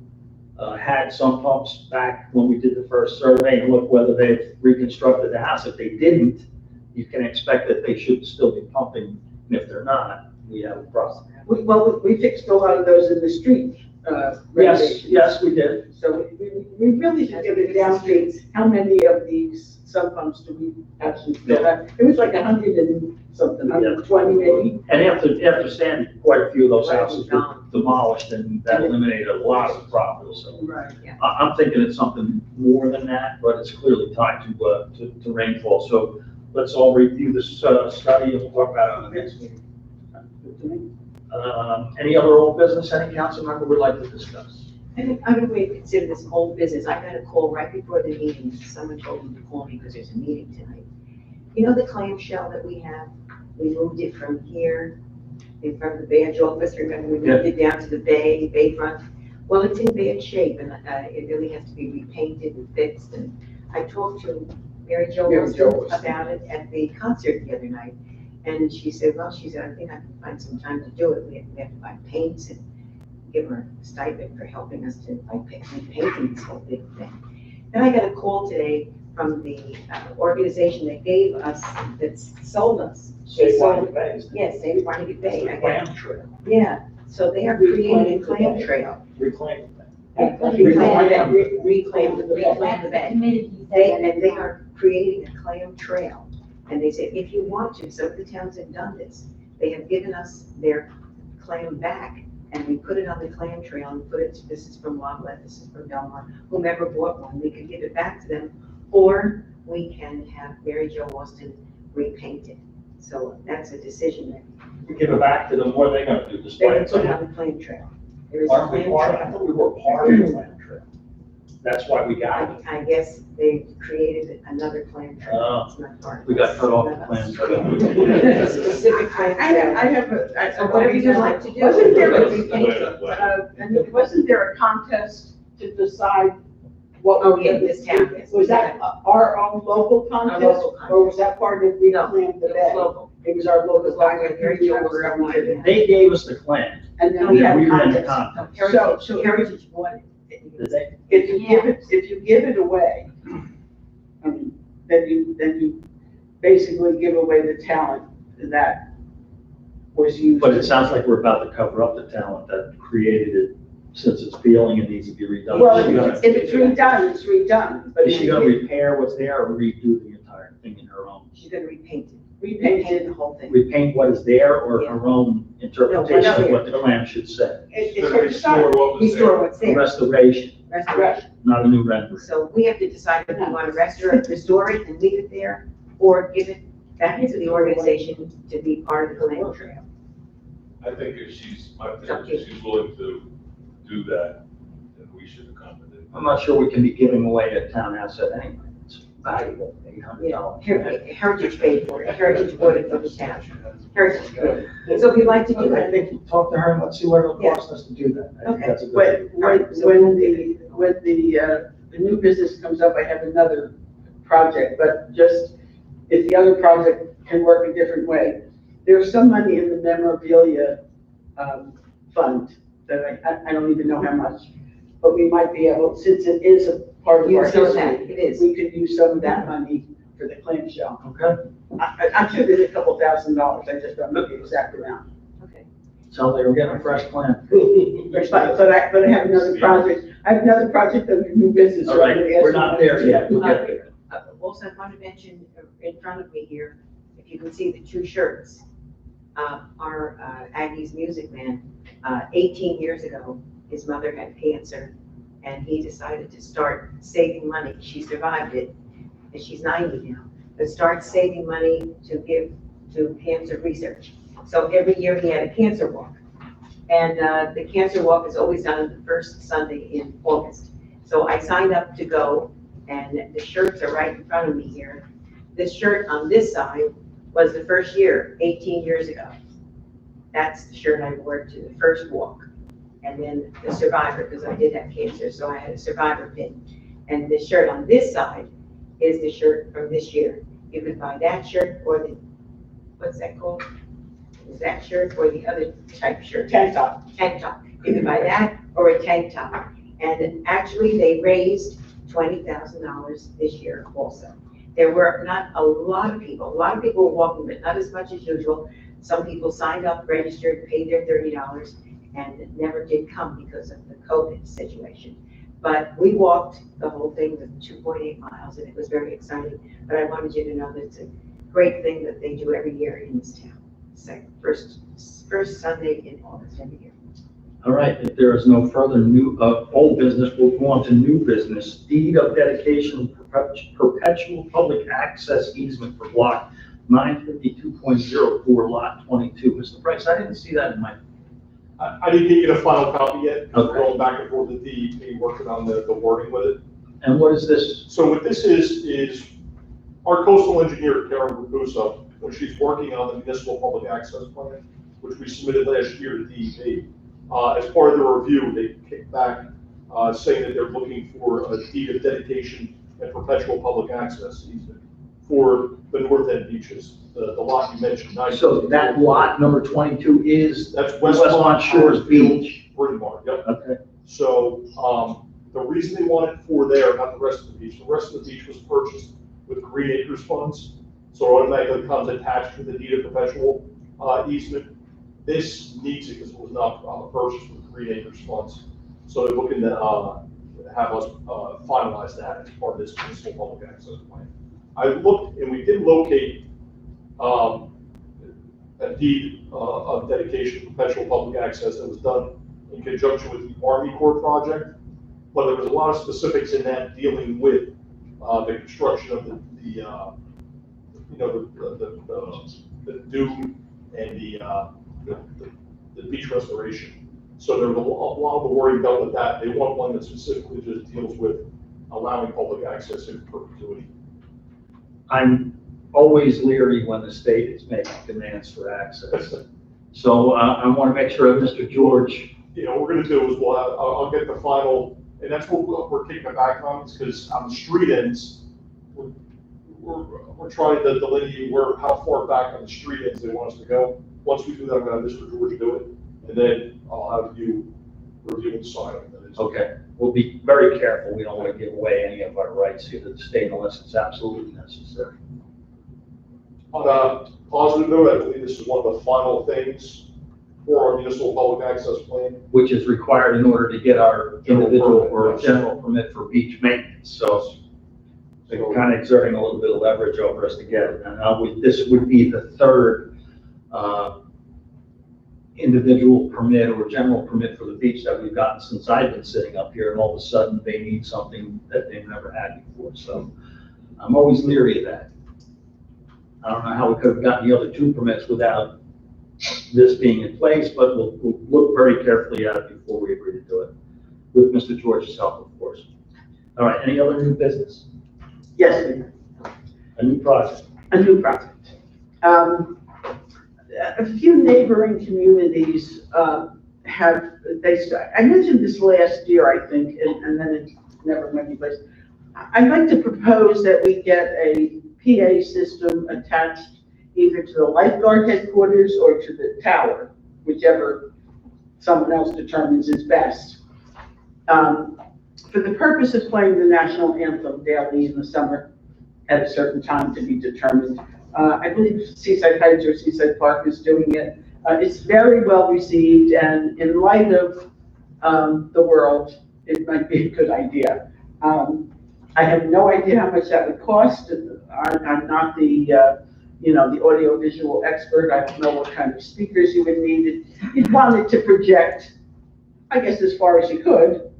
had some pumps back when we did the first survey, and look whether they've reconstructed the house. If they didn't, you can expect that they should still be pumping, and if they're not, we have a problem. We fixed a lot of those in the street renovations. Yes, we did. So we really should get it down to how many of these sump pumps do we actually still have? It was like 100 and something, 120 maybe. And after Sandy, quite a few of those houses were demolished, and that eliminated a lot of problems, so. Right. I'm thinking it's something more than that, but it's clearly tied to rainfall. So let's all review this study, and we'll talk about it on the next meeting. Any other old business any council member would like to discuss? I don't really consider this old business. I got a call right before the meeting. Someone told me to call me because there's a meeting tonight. You know the clamshell that we have? We moved it from here, in front of the badge office. Remember, we moved it down to the bayfront? Well, it's in bad shape, and it really has to be repainted and fixed. And I talked to Mary Jo about it at the concert the other night. And she said, I think I can find some time to do it. We have to buy paints and give her a stipend for helping us to repainting this whole big thing. Then I got a call today from the organization that gave us, that sold us. Save Barnaby Bay. Yes, Save Barnaby Bay. I Clam guess. trail. Yeah, so they are creating a clam trail. Reclaim. Reclaim the bay. They are creating a clam trail. And they said, if you want to, some of the towns have done this. They have given us their clam back, and we put it on the clam trail and put it, this is from Loveland, this is from Belmar, whomever bought one, we could give it back to them, or we can have Mary Jo Austin repaint it. So that's a decision that We give it back to them, what are they gonna do, they're display gonna it? put it on the clam trail. There is a Aren't we clam part, I trail. thought we were part of the clam trail. That's why we got it. I guess they created another clam trail. Oh, It's not part of We got this. cut off the clam trail. A specific clam trail. I have a. So whatever you'd like to do. Wasn't there That's wasn't there a contest to decide what? Oh, yeah, this town, yes. Was that our own local contest? local Or was that part of No, Reclaim the it was Bay? local. It was our It local was like contest. Mary Jo was the one. They gave us the clam, And then No, we and had we ran the contest. contest. So- Heritage wanted it. Did they? If you give it away, then you basically give away the talent that was used. But it sounds like we're about to cover up the talent that created it, since it's failing and needs to be redone. Well, Is she gonna- if it's redone, it's redone. But Is if she you gonna give- repair what's there or redo the entire thing in her own? She's gonna repaint it. repaint Repaint it, the whole thing. Repaint what is there or her own interpretation of what the clam should say? it's her design. what was Restore there. what's there. Restoration, Restoration. not a new rendering. So we have to decide if we want to restore it and leave it there, or give it back to the organization to be part of the clam trail. I think if she's willing to do that, then we should accommodate. I'm not sure we can be giving away a town asset anyway. valuable, $800. Heritage paid for it, Heritage bought it for the town. Heritage paid. So we like to do I it. think, talk to her and let's see what it'll Yeah. cost us to do that. I think Okay. that's a good When, idea. when the new business comes up, I have another project, but just if the other project can work a different way. There's some money in the memorabilia, fund that I don't even know how much, but we might be able, since it is a part of our Use some of that, history, it is. we could use some of that money for the clamshell. Okay, I'm sure there's a couple $1,000s, I just don't know the exact amount. Okay. sounds like we're getting a fresh plan. But I have another project, I have another project under new business. All so I'm right, gonna ask we're you not about there it. yet, we'll get there. Also, I want to mention in front of me here, if you can see the two shirts. Our Aggies music man, 18 years ago, his mother had cancer, and he decided to start saving money. She survived it, and she's 90 now, but start saving money to give to cancer research. So every year he had a cancer walk. And the cancer walk is always done the first Sunday in August. So I signed up to go, and the shirts are right in front of me here. This shirt on this side was the first year, 18 years ago. That's the shirt I wore to the first walk. And then the survivor, because I did have cancer, so I had a survivor pin. And the shirt on this side is the shirt from this year. You could buy that shirt or the, what's that called? Is that shirt or the other type shirt? Tank top. Tank top. You can buy that or a tank top. And actually, they raised $20,000 this year also. There were not a lot of people were walking, but not as much as usual. Some people signed up, registered, paid their $30, and never did come because of the COVID situation. But we walked the whole thing, the 2.8 miles, and it was very exciting. But I wanted you to know that it's a great thing that they do every year in this town. First Sunday in August every year. All right, if there is no further old business, we'll go on to new business. Deed of dedication, perpetual public access easement for block 952.04, lot 22. Mr. Price, I didn't see that in my, I didn't get you the final copy yet, because we're Okay. going back and forth with the DEP, working on the wording with it. and what is this? So what this is our coastal engineer, Karen Ragusa, when she's working on the municipal public access plan, which we submitted last year to DEP, as part of the review, they kicked back, saying that they're looking for a deed of dedication and perpetual public access easement for the north end beaches, the lot you mentioned. So that lot number 22 is That's Westmont Shores Beach. Bryn Mawr, yep. Okay, So, the reason they want it for there, not the rest of the beach, the rest of the beach was purchased with Green Acres funds. So it automatically comes attached to the deed of perpetual easement. This needs it because it was not purchased with Green Acres funds. So they're looking to have us finalize that as part of this municipal public access plan. I looked, and we did locate a deed of dedication, perpetual public access that was done in conjunction with the Army Corps project. But there was a lot of specifics in that dealing with the construction of the dune and the beach restoration. So there was a lot of the worry dealt with that. They want one that specifically just deals with allowing public access in perpetuity. I'm always leery when the state is making demands for access. So I want to make sure that Mr. George, What we're gonna do is I'll get the final, and that's what we're kicking it back on, is because on the street ends, we're trying to delineate how far back on the street ends they want us to go. Once we do that, I'm gonna have Mr. George do it, and then I'll have you review and sign it. okay, we'll be very careful. We don't want to give away any of our rights here to the state unless it's absolutely necessary. On a positive note, I believe this is one of the final things for our municipal public access plan. Which is required in order to get our individual or general permit for beach maintenance. So they're kind of exerting a little bit of leverage over us to get it. And this would be the third individual permit or general permit for the beach that we've gotten since I've been sitting up here, and all of a sudden they need something that they've never had before. So I'm always leery of that. I don't know how we could have gotten the other two permits without this being in place, but we'll look very carefully at it before we agree to do it, with Mr. George's help, of course. All right, any other new business? Yes, A new project. a new project. A few neighboring communities I mentioned this last year, I think, and then it never went anyplace. I'd like to propose that we get a PA system attached either to the lifeguard headquarters or to the tower, whichever someone else determines is best. For the purpose of playing the national anthem daily in the summer at a certain time to be determined. I believe Seaside Heights or Seaside Park is doing it. It's very well received, and in light of the world, it might be a good idea. I have no idea how much that would cost. I'm not the the audio-visual expert. I don't know what kind of speakers you would need. You'd want it to project, I guess, as far as you could,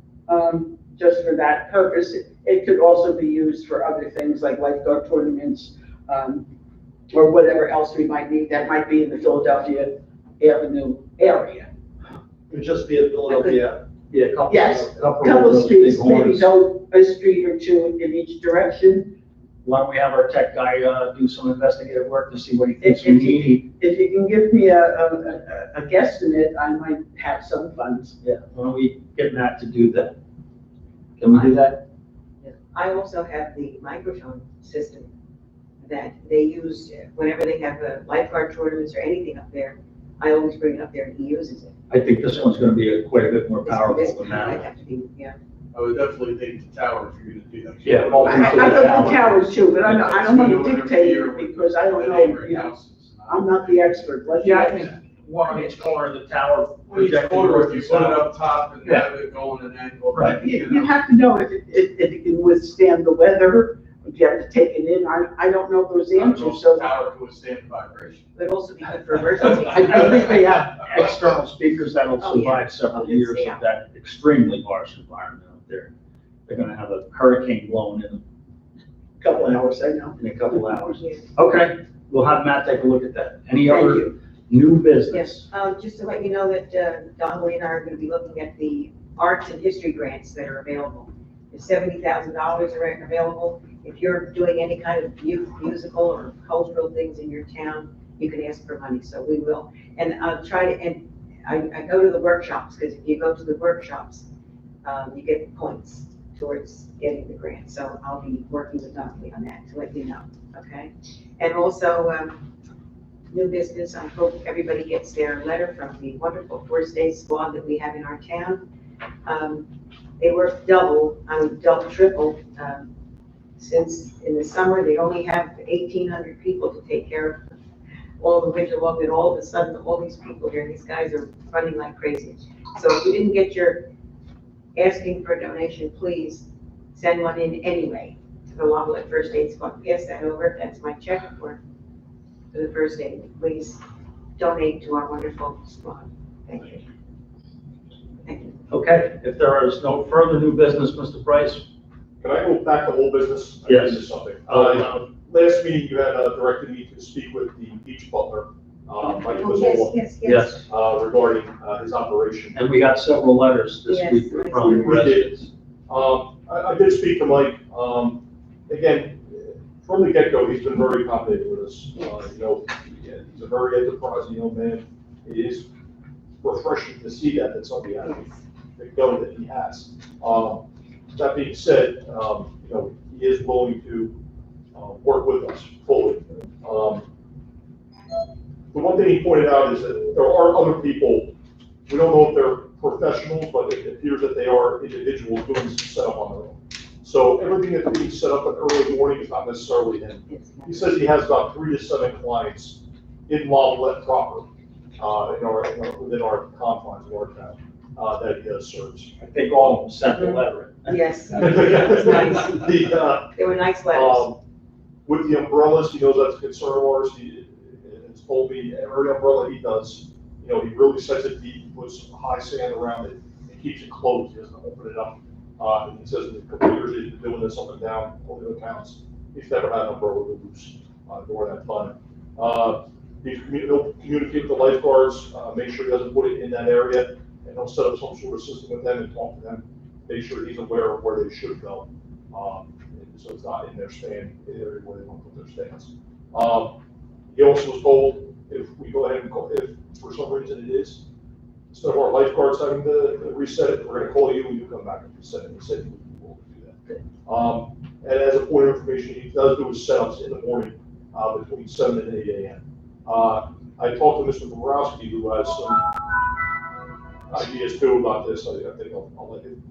just for that purpose. It could also be used for other things like lifeguard tournaments, or whatever else we might need that might be in the Philadelphia Avenue area. It would just be a Philadelphia. Yeah, a couple. Yes, couple couple of of streets, big maybe horns. go a street or two in each direction. Why don't we have our tech guy, do some investigative work to see what he thinks we If need? If you can give me a guesstimate, I might have some funds. Yeah, why don't we get Matt to do that? Can we do that? I also have the microphone system that they use whenever they have lifeguard tournaments or anything up there. I always bring it up there and he uses it. I think this one's gonna be quite a bit more This powerful than might that. have to be, yeah. I would definitely think the tower if you're gonna do that. Yeah, I love the towers too, but I don't want to dictate it because I don't know, I'm not the expert. Let Yeah, I you- think one on each corner of the tower. Well, each projecting corner, north if you and put it south. up top and Yeah. have it going at an angle. Right. You have to know if it can withstand the weather, if you have to take it in. I don't know those answers, so. The tower can withstand vibration. But also be good for emergency. I think they have external speakers that'll Oh, yeah. survive several Oh, years yeah. of that extremely harsh environment out there. They're gonna have a hurricane blowing in Couple hours, I know. in a couple hours. Yeah. Okay, we'll have Matt take a look at that. Any Thank other you. new business? Yes, just to let you know that Donnelly and I are gonna be looking at the arts and history grants that are available. There's $70,000 are available. If you're doing any kind of musical or cultural things in your town, you can ask for money, so we will. And I'll try to, and I go to the workshops, because if you go to the workshops, you get points towards getting the grant. So I'll be working with Donnelly on that to let you know, okay? And also, new business, I hope everybody gets their letter from the wonderful first aid squad that we have in our town. They work double, triple, since in the summer, they only have 1,800 people to take care of all the winter long, and all of a sudden, all these people here, these guys are running like crazy. So if you didn't get your asking for a donation, please send one in anyway to the Lavalet First Aid Squad. Pass that over, that's my check for the first aid. Please donate to our wonderful squad. Thank you. Thank you. Okay, if there is no further new business, Mr. Price? Can I go back to whole business? I Yes. missed something. Uh, Last meeting, you had directed me to speak with the beach butler, Mike Oh, yes, Mazzola, yes, yes. Yes, regarding his operation. and we got several letters this Yes, week I from see. residents. I did speak to Mike. Again, from the get-go, he's been very accommodating with us. He's a very enterprising young man. It is refreshing to see that somebody has the go that he has. That being said, he is willing to work with us fully. The one thing he pointed out is that there are other people, we don't know if they're professionals, but it appears that they are individuals doing some setup on their own. So everything that's being set up in early morning is not necessarily him. He says he has about 3 to 7 clients in Lavallette proper, within our confines of our town, that he does service. I think all of them sent the letter. Yes, that was nice. The, They were nice letters. With the umbrellas, he knows that's a concern of ours. He has told me every umbrella he does, he really sets it deep, he puts high sand around it, and keeps it closed, he doesn't open it up. And he says in the couple of years he's been doing this up and down, all the accounts, he's never had an umbrella loose during that time. He'll communicate with the lifeguards, make sure he doesn't put it in that area, and he'll set up some sort of system with them and talk to them, make sure he's aware of where they should go. so it's not in their stand, area where they want to put their stands. He also was told if we go ahead and call, if for some reason it is, instead of our lifeguards having to reset it, we're gonna call you and you come back and reset it. He said he will do that. And as a point of information, he does do his setups in the morning, between 7 and 8 a.m. I talked to Mr. Borowski, who has some ideas too about this. I think I'll let him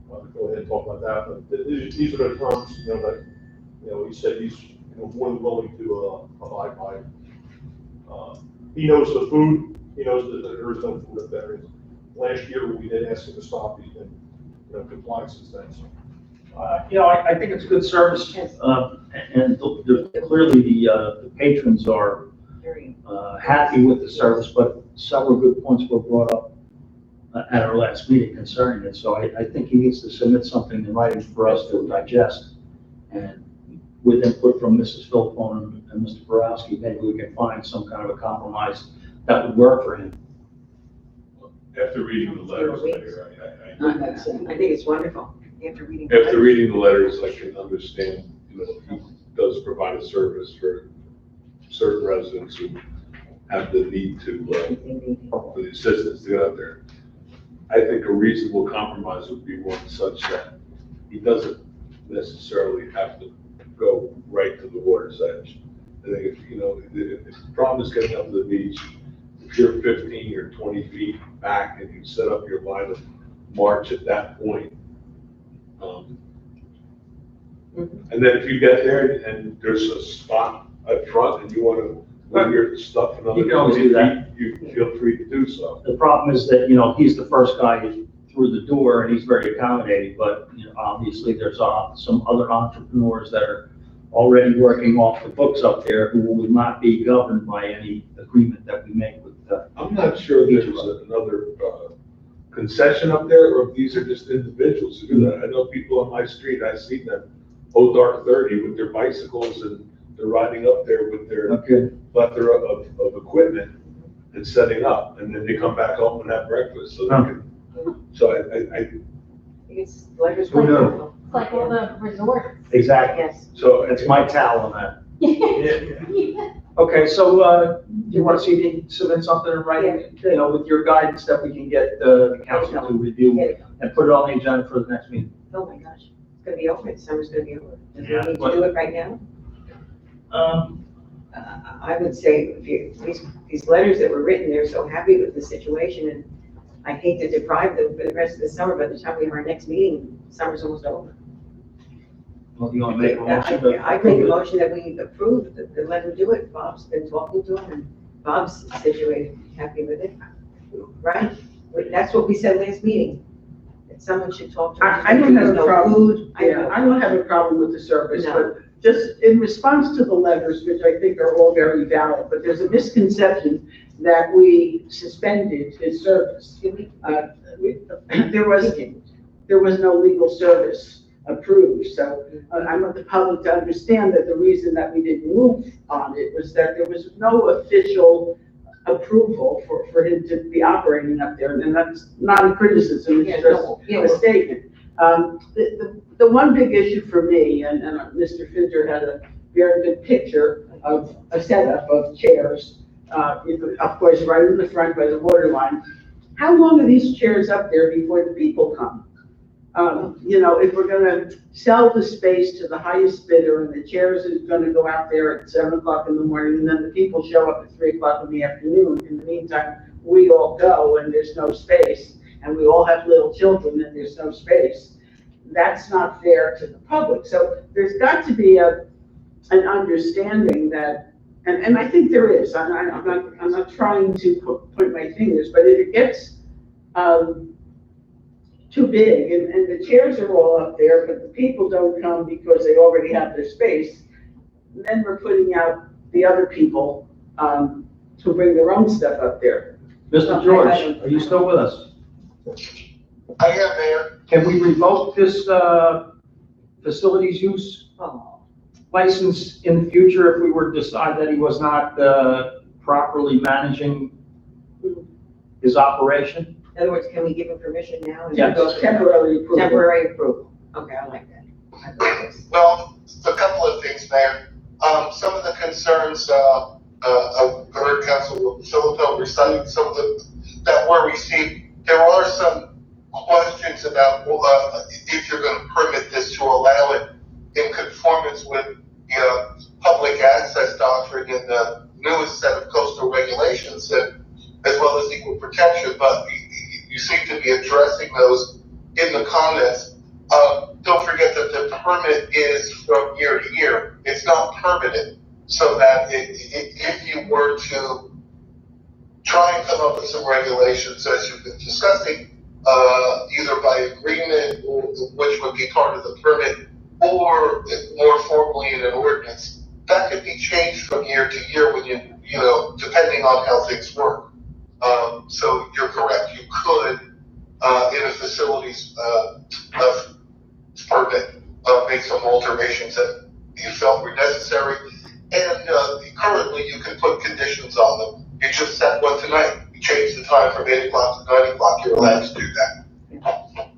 go ahead and talk about that. But these are the terms, that, he said he's, more than willing to abide by. He knows the food. He knows that there is no food up there. Last year, when we did ask him to stop, he's been, compliant since then. So. I think it's good service, and clearly the patrons are happy with the service, but several good points were brought up at our last meeting concerning it. So I think he needs to submit something in writing for us to digest, and with input from Mrs. Philpone and Mr. Borowski, maybe we can find some kind of a compromise that would work for him. After reading the letters, Mayor, I think it's wonderful. After reading. After reading the letters, I can understand, he does provide a service for certain residents who have the need to, for the assistance to get out there. I think a reasonable compromise would be one such that he doesn't necessarily have to go right to the water's edge. I think if the problem is getting up to the beach, if you're 15 or 20 feet back and you set up your line of march at that point, and then if you get there and there's a spot up front and you want to move your stuff another, you can always do that. You feel free to do so. The problem is that, he's the first guy through the door and he's very accommodating, but obviously there's some other entrepreneurs that are already working off the books up there who will not be governed by any agreement that we make with I'm not sure there's another concession up there, or if these are just individuals who do that. I know people on my street, I've seen them, dark 30 with their bicycles, and they're riding up there with their plethora of equipment and setting up, and then they come back home and have breakfast. So, I It's letters. Who knows? It's like all the resorts. Exactly. Yes. So it's my towel on that. Okay, so you want to see me submit something in writing, with your guidance that we can get the council to review and put it on the agenda for the next meeting? Oh my gosh, it's gonna be over, summer's gonna be over. Do we Yeah, need to but- do it right now? I would say, these letters that were written, they're so happy with the situation, and I hate to deprive them for the rest of the summer. By the time we have our next meeting, summer's almost over. Well, you want to make a motion? I make a motion that we approve, that let him do it. Bob's been talking to him, and Bob's situated, happy with it, right? That's what we said last meeting, that someone should talk to him. I don't have There's a no problem. food. I don't have a problem with the service, No. but just in response to the letters, which I think are all very valid, but there's a misconception that we suspended his service. There was no legal service approved, so I want the public to understand that the reason that we didn't move on it was that there was no official approval for him to be operating up there, and that's not a criticism, it's just a statement. The one big issue for me, and Mr. Finter had a very good picture of a setup of chairs, of course, right in the front by the water line. How long are these chairs up there before the people come? If we're gonna sell the space to the highest bidder and the chairs is gonna go out there at 7 o'clock in the morning, and then the people show up at 3 o'clock in the afternoon. In the meantime, we all go and there's no space, and we all have little children and there's no space. That's not fair to the public. So there's got to be an understanding that, and I think there is. I'm not trying to point my fingers, but if it gets too big and the chairs are all up there, but the people don't come because they already have their space, then we're putting out the other people to bring their own stuff up there. Mr. George, are you still with us? I am, Mayor. Can we revoke this facilities use license in the future if we were to decide that he was not properly managing his operation? In other words, can we give him permission now? Yes. Temporary approval. Temporary approval. Okay, I like that. Well, a couple of things, Mayor. Some of the concerns, I've heard Councilor Philippo reciting some of that were received. There are some questions about, if you're gonna permit this to allow it in conformance with the, public access doctrine and the newest set of coastal regulations, and as well as equal protection, but you seem to be addressing those in the comments. Don't forget that the permit is from year to year. It's not permanent, so that if you were to try and come up with some regulations as you've been discussing, either by agreement, which would be part of the permit, or more formally in an ordinance, that could be changed from year to year when you know, depending on how things work. So you're correct, you could, in a facilities permit, make some alterations that you felt were necessary. And currently you can put conditions on them. You just set one tonight. You change the time from 8 o'clock to 9 o'clock, you're allowed to do that.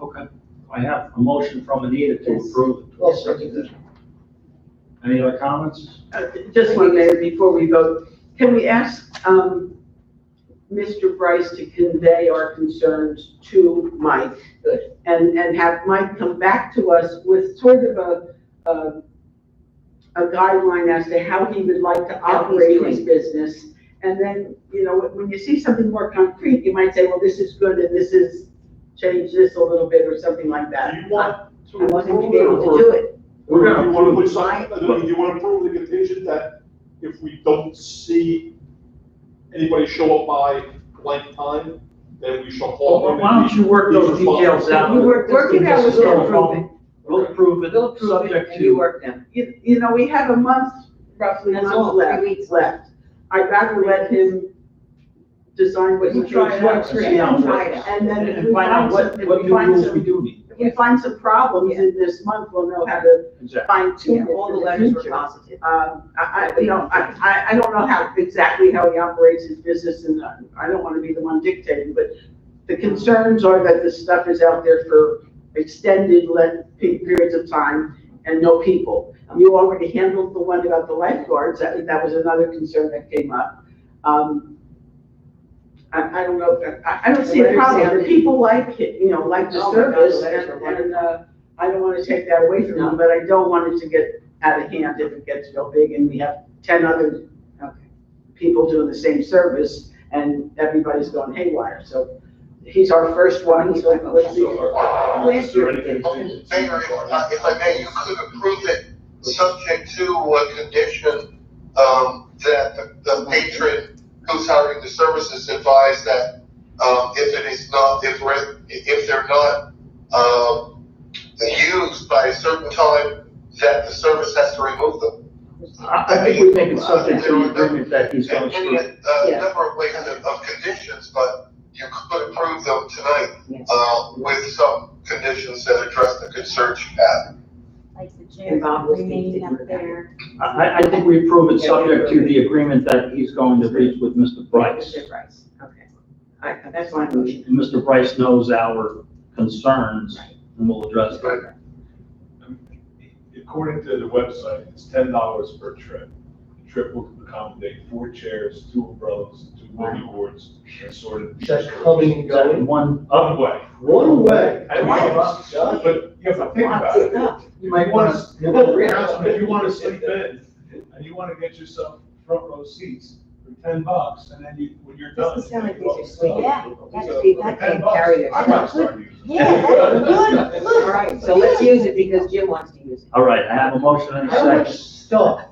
Okay. I have a motion from Anita to approve it. I'll second that. Any other comments? Just one minute before we vote. Can we ask, Mr. Bryce to convey our concerns to Mike? Good. And have Mike come back to us with sort of a guideline as to how he would like to operate his business. And then, you know, when you see something more concrete, you might say, well, this is good and this is, change this a little bit or something like that. Do you want to I want him to approve be it, able to or do it. We're gonna do you want to approve put it. something, do you want to approve the contingent that if we don't see anybody show up by blank time, then we shall call Well, them? why don't you work those details out? You work it out with Just them. go home. We'll approve it, We'll approve it subject and you to. work them. You know, we have a month, roughly a That's month all, 3 left. weeks left. I'd rather let him design what he We'll try thinks it out works for and see how him. it works. And then if And we find out find what some, if new we find rules we some, do need. if we find some problems in this month, we'll know how to Exactly. fine tune it All the for the letters were future. positive. You know, I don't know how, exactly how he operates his business, and I don't want to be the one dictating, but the concerns are that the stuff is out there for extended periods of time and no people. You already handled the one about the lifeguards. I think that was another concern that came up. I don't know, I don't see a problem. The people like it, you know, like the Oh my God, the service, letters were and I don't want to take that away from them, but I don't want it to get out of hand if it gets real big and we have 10 other people doing the same service and everybody's going haywire. So he's our first one, so let's see. Is there any contingency? Mayor, if I may, you could approve it subject to a condition, that the patron who's hiring the services advised that, if it is not, if they're not, used by a certain time, that the service has to remove them. I think we make it subject to the agreement that he's going And to. a number of ways of conditions, but you could approve them tonight, with some conditions that address the concerns you have. Like the And Bob was remaining thinking up there. I think we approve it subject to the agreement that he's going to reach with Mr. Bryce. Mr. Bryce, okay. That's my motion. And Mr. Bryce knows our concerns and will address them. According to the website, it's $10 per trip. The trip will accommodate 4 chairs, 2 umbrellas, 2 boogie boards, and sorted. Is that coming and going? One One way. One way. And but you have to think about it. You might You want want to, if you want to sleep in, and you want to get yourself front row seats for $10, and then you, when you're done. Doesn't sound like you these are sweet. Yeah, That's So, people for that can't $10, carry their I might start using it. Yeah, that's good. All right, so let's use it because Jim wants to use it. All right, I have a motion and a How much second. stuff?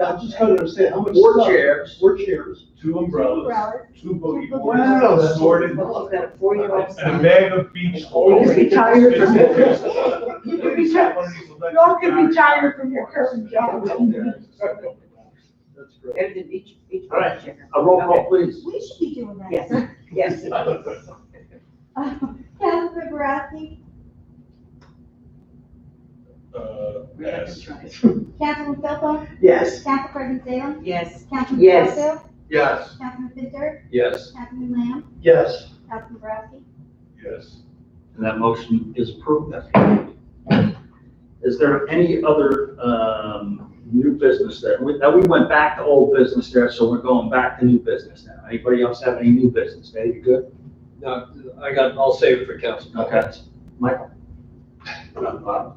I'm just trying to understand, how much Four stuff? chairs. 4 chairs. 2 umbrellas, umbrellas, 2 boogie two boards, boogie boards. sorted, Well, you've got a 4-year-old and a son. bag of beach You oil. could be tired from it. You could be tired. You all could be tired from your current job. That's great. Everything, each All right. checker. A roll call, please. We should be doing that. Yes, yes. Councilman Boraski, Yes. Councilman Philpott, Yes. Council President Salem, Yes. Councilman Yes. Pasco, Yes. Councilman Pinter, Yes. Councilman Lamb, Yes. Councilman Boraski. Yes. And that motion is approved. Is there any other new business there? Now, we went back to old business there, so we're going back to new business now. Anybody else have any new business? Dave, you good? No, I'll save it for council. Okay. Michael?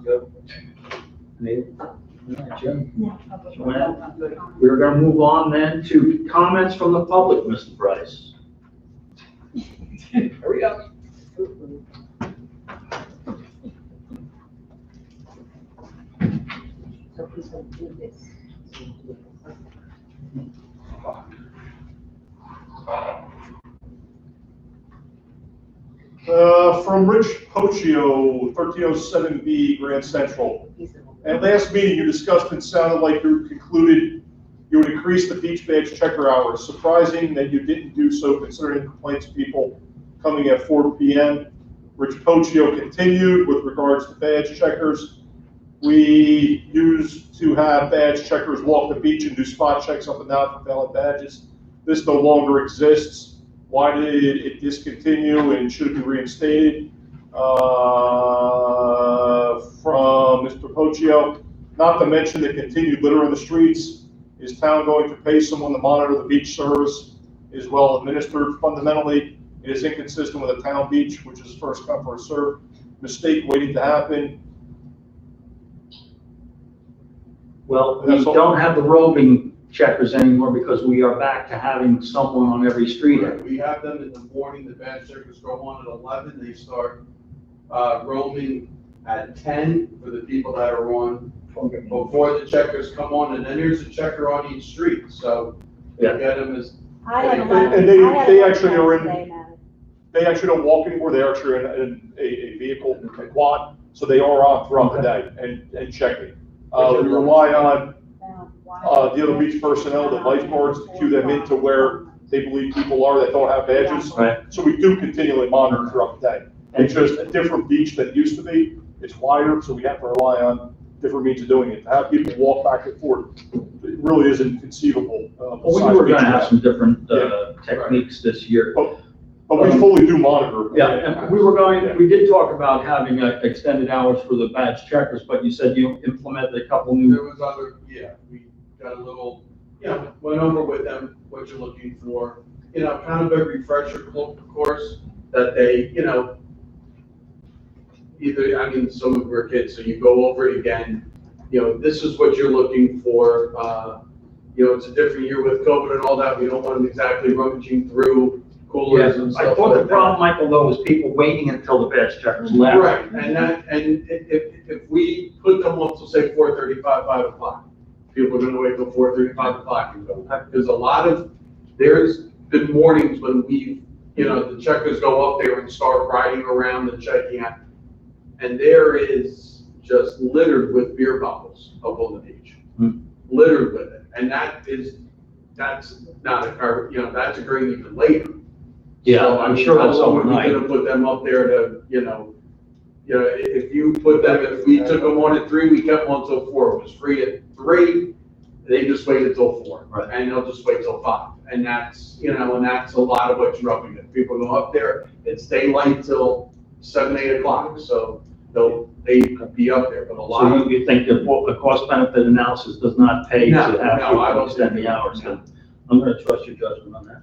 Good. Nate? Jim? Joanne? We're gonna move on then to comments from the public, Mr. Price. Hurry up. So who's gonna do this? From Rich Pochio, 1307B Grand Central. At last meeting, you discussed and sounded like you concluded you would increase the beach badge checker hours. Surprising that you didn't do so considering complaints of people coming at 4 p.m. Rich Pochio continued with regards to badge checkers. We used to have badge checkers walk the beach and do spot checks up and down for valid badges. This no longer exists. Why did it discontinue and should it be reinstated? From Mr. Pochio, not to mention the continued litter in the streets. Is town going to pay someone to monitor the beach service is well administered? Fundamentally, it is inconsistent with a town beach, which is first come, first served. Mistake waiting to happen. Well, we don't have the roving checkers anymore because we are back to having someone on every street. Right, we have them in the morning, the badge checkers go on at 11, they start roaming at 10 for the people that are on before the checkers come on, and then there's a checker on each street, so they get them as. And they actually are in, they actually don't walk anymore, they actually are in a vehicle, a quad, so they are on throughout the day and checking. We rely on the other beach personnel, the lifeguards, to cue them into where they believe people are that don't have badges. Right. So we do continually monitor throughout the day. It's just a different beach than it used to be. It's wider, so we have to rely on different means of doing it. To have people walk back and forth, it really isn't conceivable. Well, we were gonna have some different techniques this year. But we fully do monitor. Yeah, and we did talk about having extended hours for the badge checkers, but you said you implemented a couple new. There was other, we got a little, went over with them what you're looking for, kind of a refresher course that they, either, some of our kids, so you go over it again, this is what you're looking for. It's a different year with COVID and all that. We don't want them exactly rummaging through coolers and stuff. I thought the problem, Michael, though, was people waiting until the badge checkers left. Right, and if we put them up to say 4:35, 5 o'clock, people are gonna wait till 4:30, 5 o'clock and go. Because there's been mornings when the checkers go up there and start riding around and checking out. And there is just littered with beer bottles up on the beach, littered with it. And that's not a car, that's occurring even later. Yeah, So, I'm sure that's how are we overnight. gonna put them up there to, if you put them, if we took them on at 3, we kept them on till 4. It was free at 3, they just waited till 4. Right. And they'll just wait till 5. And that's, and that's a lot of what you're up against. People go up there, it's daylight till 7, 8 o'clock, so they could be up there, but a lot So of. you think that the cost benefit analysis does not pay to No, have no, I people don't extend think the so. hours? Then I'm gonna trust your judgment on that.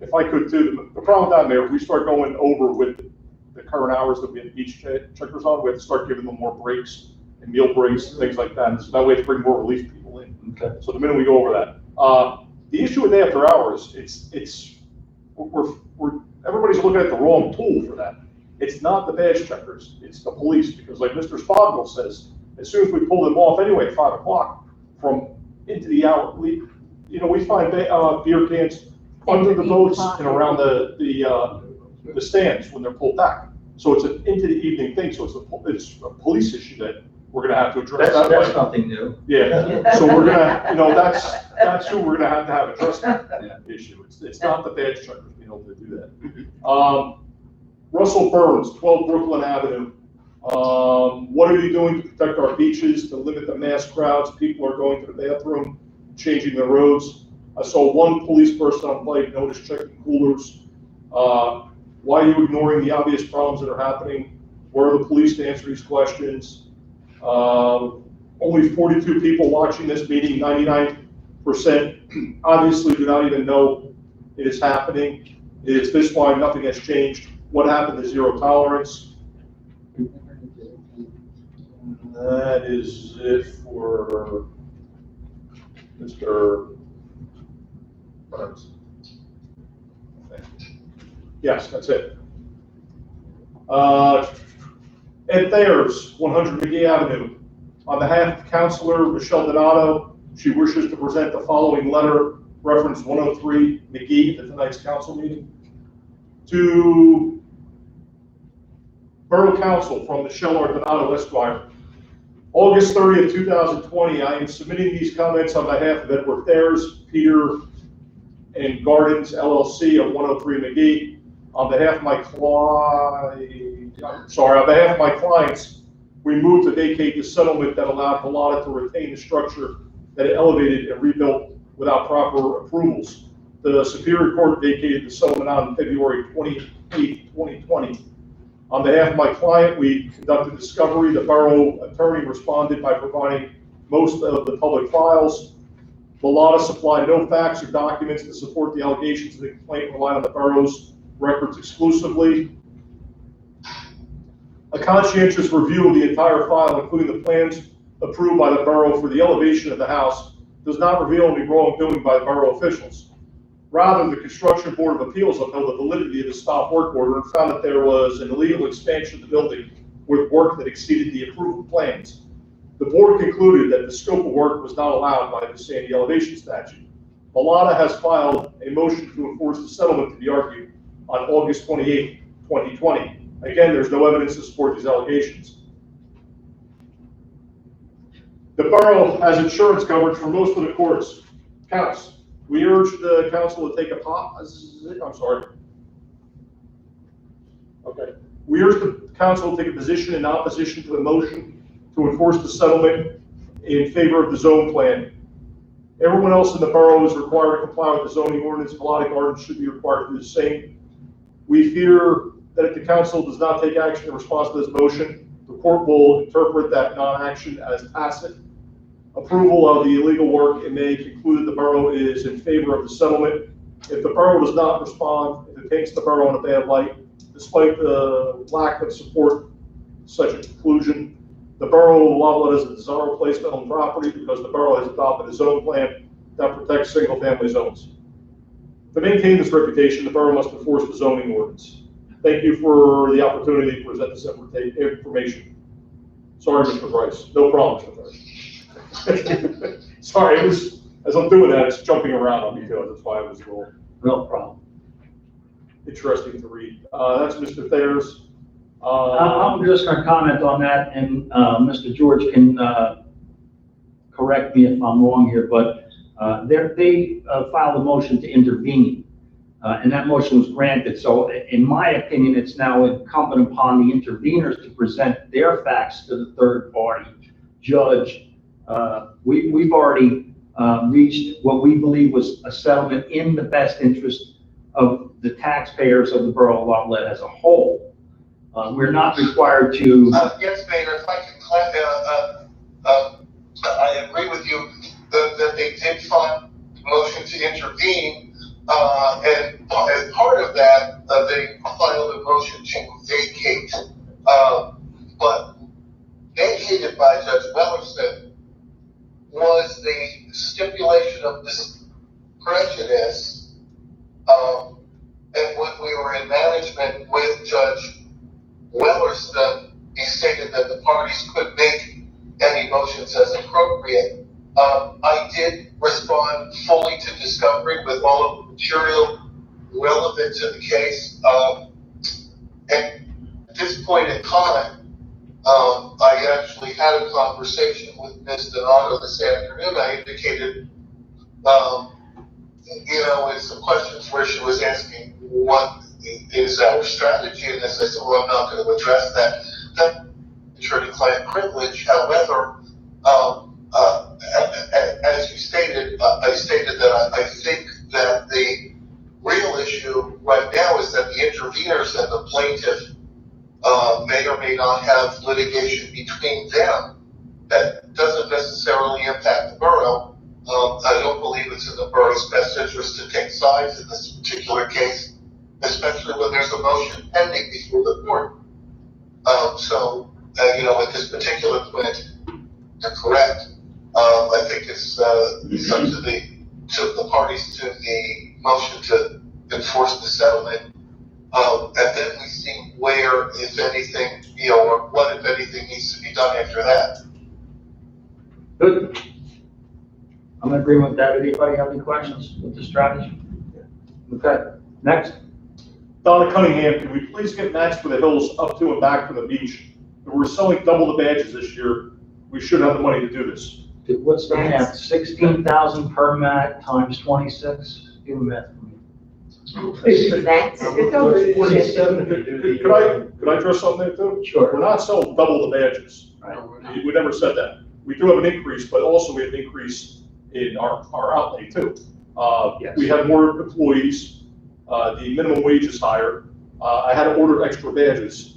If I could too, the problem down there, if we start going over with the current hours that we have beach checkers on, we have to start giving them more breaks and meal breaks and things like that. So that way to bring more relief people in. Okay. So the minute we go over that, the issue with after hours, everybody's looking at the wrong tool for that. It's not the badge checkers, it's the police, because like Mr. Spognell says, as soon as we pull them off anyway at 5 o'clock from into the hour, we find beer cans under the boats and around the stands when they're pulled back. So it's an into the evening thing, so it's a police issue that we're gonna have to address that way. That's something new. Yeah, so we're gonna, that's who we're gonna have address that issue. It's not the badge checkers being able to do that. Russell Burns, 12 Brooklyn Avenue. What are you doing to protect our beaches, to limit the mass crowds? People are going to the bathroom, changing their roads. I saw one police person on bike notice checking coolers. Why are you ignoring the obvious problems that are happening? Where are the police to answer these questions? Only 42 people watching this meeting, 99% obviously do not even know it is happening. It's this line, nothing has changed. What happened is zero tolerance. That is it for Mr. Burns. Yes, that's it. Ed Thayers, 100 McGee Avenue. On behalf of Councilor Michelle Donato, she wishes to present the following letter, reference 103 McGee, at tonight's council meeting. To Borough Council from Michelle R. Donato, Esquire. August 30th, 2020, I am submitting these comments on behalf of Edward Thayers, Peter and Gardens LLC of 103 McGee. On behalf of my clients, we moved to vacate the settlement that allowed Halata to retain the structure that it elevated and rebuilt without proper approvals. The Superior Court vacated the settlement on February 28, 2020. On behalf of my client, we conducted discovery. The borough attorney responded by providing most of the public files. Halata supplied no facts or documents to support the allegations of the complaint, relied on the borough's records exclusively. A conscientious review of the entire file, including the plans approved by the borough for the elevation of the house, does not reveal any wrongdoing by borough officials. Rather, the Construction Board of Appeals upheld the validity of the stop work order and found that there was an illegal expansion of the building with work that exceeded the approved plans. The board concluded that the scope of work was not allowed by the Sandy Elevation Statute. Halata has filed a motion to enforce the settlement to be argued on August 28, 2020. Again, there's no evidence to support these allegations. The borough has insurance coverage for most of the counts. We urge the council to take a pause. We urge the council to take a position in opposition to the motion to enforce the settlement in favor of the zone plan. Everyone else in the borough is required to comply with the zoning ordinance. Halata Gardens should be required to do the same. We fear that if the council does not take action in response to this motion, the court will interpret that non-action as tacit approval of the illegal work and may conclude that the borough is in favor of the settlement. If the borough does not respond, if it paints the borough in a bad light, despite the lack of support to such a conclusion, the borough will allow it as a desirable placement on property because the borough has adopted a zone plan that protects single-family zones. To maintain this reputation, the borough must enforce the zoning ordinance. Thank you for the opportunity to present this information. Sorry, Mr. Bryce. No problem, Mr. Bryce. Sorry, as I'm doing that, it's jumping around on me too. That's why I was a little. No problem. Interesting to read. That's Mr. Thayers. I'm just going to comment on that, and Mr. George can correct me if I'm wrong here, but they filed a motion to intervene, and that motion was granted. So in my opinion, it's now incumbent upon the interveners to present their facts to the third party judge. We've already reached what we believe was a settlement in the best interest of the taxpayers of the borough of Outlet as a whole. We're not required to. Yes, Mayor, if I can, I agree with you that they did file a motion to intervene, and as part of that, they filed a motion to vacate. But vacated by Judge Wellerson was the stipulation of this prejudice, and when we were in management with Judge Wellerson, he stated that the parties could make any motions as appropriate. I did respond fully to discovery with all of the material relevant to the case. And at this point in time, I actually had a conversation with Ms. Donato this afternoon. I indicated, in some questions where she was asking what is our strategy, and I said, well, I'm not going to address that. That's attorney-client privilege. However, as you stated, I stated that I think that the real issue right now is that the interveners and the plaintiff may or may not have litigation between them that doesn't necessarily impact the borough. I don't believe it's in the borough's best interest to take sides in this particular case, especially when there's a motion pending before the court. At this particular point, you're correct. I think it's up to the parties to the motion to enforce the settlement. And then we see where, if anything, or what, if anything, needs to be done after that. Good. I'm in agreement with that. Anybody have any questions with the strategy? Okay, next. Donna Cunningham, can we please get mats for the hills up to and back from the beach? If we're selling double the badges this year, we should have the money to do this. What's the math? 16,000 per mat times 26? Do the math for me. That's, It's over. 47 if you do the. Could I address something there too? Sure. We're not selling double the badges. Right. We never said that. We do have an increase, but also we have an increase in our outlay too. Yes. We have more employees, the minimum wage is higher. I had to order extra badges.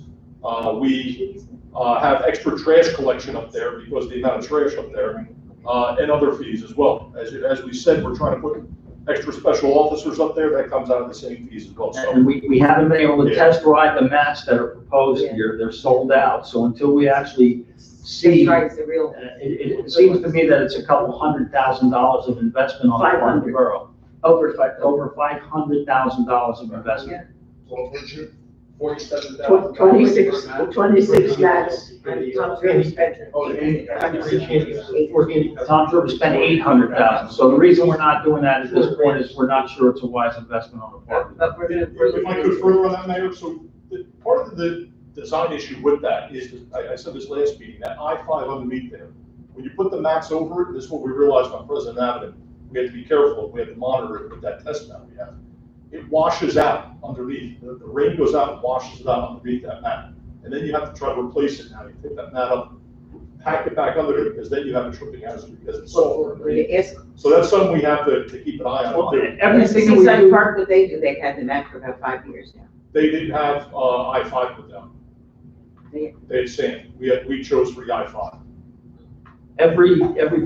We have extra trash collection up there because of the amount of trash up there, and other fees as well. As we said, we're trying to put extra special officers up there, that comes out of the same fees as well. So And we haven't been able to Yeah. test drive the mats that are proposed here. They're sold out. So until we actually see, drives the real. it seems to me that it's a couple $100,000 of investment on the part of the borough. Over $500,000 of investment. What would you, 47,000? 26 mats. Tom's River spent $800,000. So the reason we're not doing that at this point is we're not sure it's a wise investment on the part of the But we're gonna, if I could further on that, Mayor, so part of the design issue with that is, I said this last meeting, that I-5 underneath there, when you put the mats over it, this is what we realized on President Avenue, we have to be careful, we have to monitor it with that test mat we have. It washes out underneath, the rain goes out and washes it out underneath that mat. And then you have to try to replace it now, you pick that mat up, pack it back under it, because then you have a tripping hazard because it's soft. So that's something we have to keep an eye on. too. Everything that we Seaside do, Park, what they do, they've had the mat for about 5 years now. They didn't have I-5 with them. They had sand, we chose for the I-5. every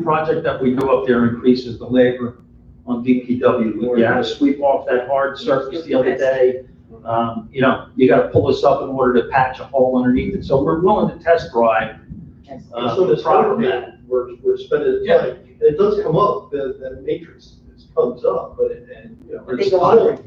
project that we do up there increases the labor on DPW. We had to sweep off that hard surface the other day. You gotta pull this up in order to patch a hole underneath it. So we're willing to test drive, So the the proper proper mat. we're spending time, and it does come up, that matrix, it comes up, but But they it's go not on.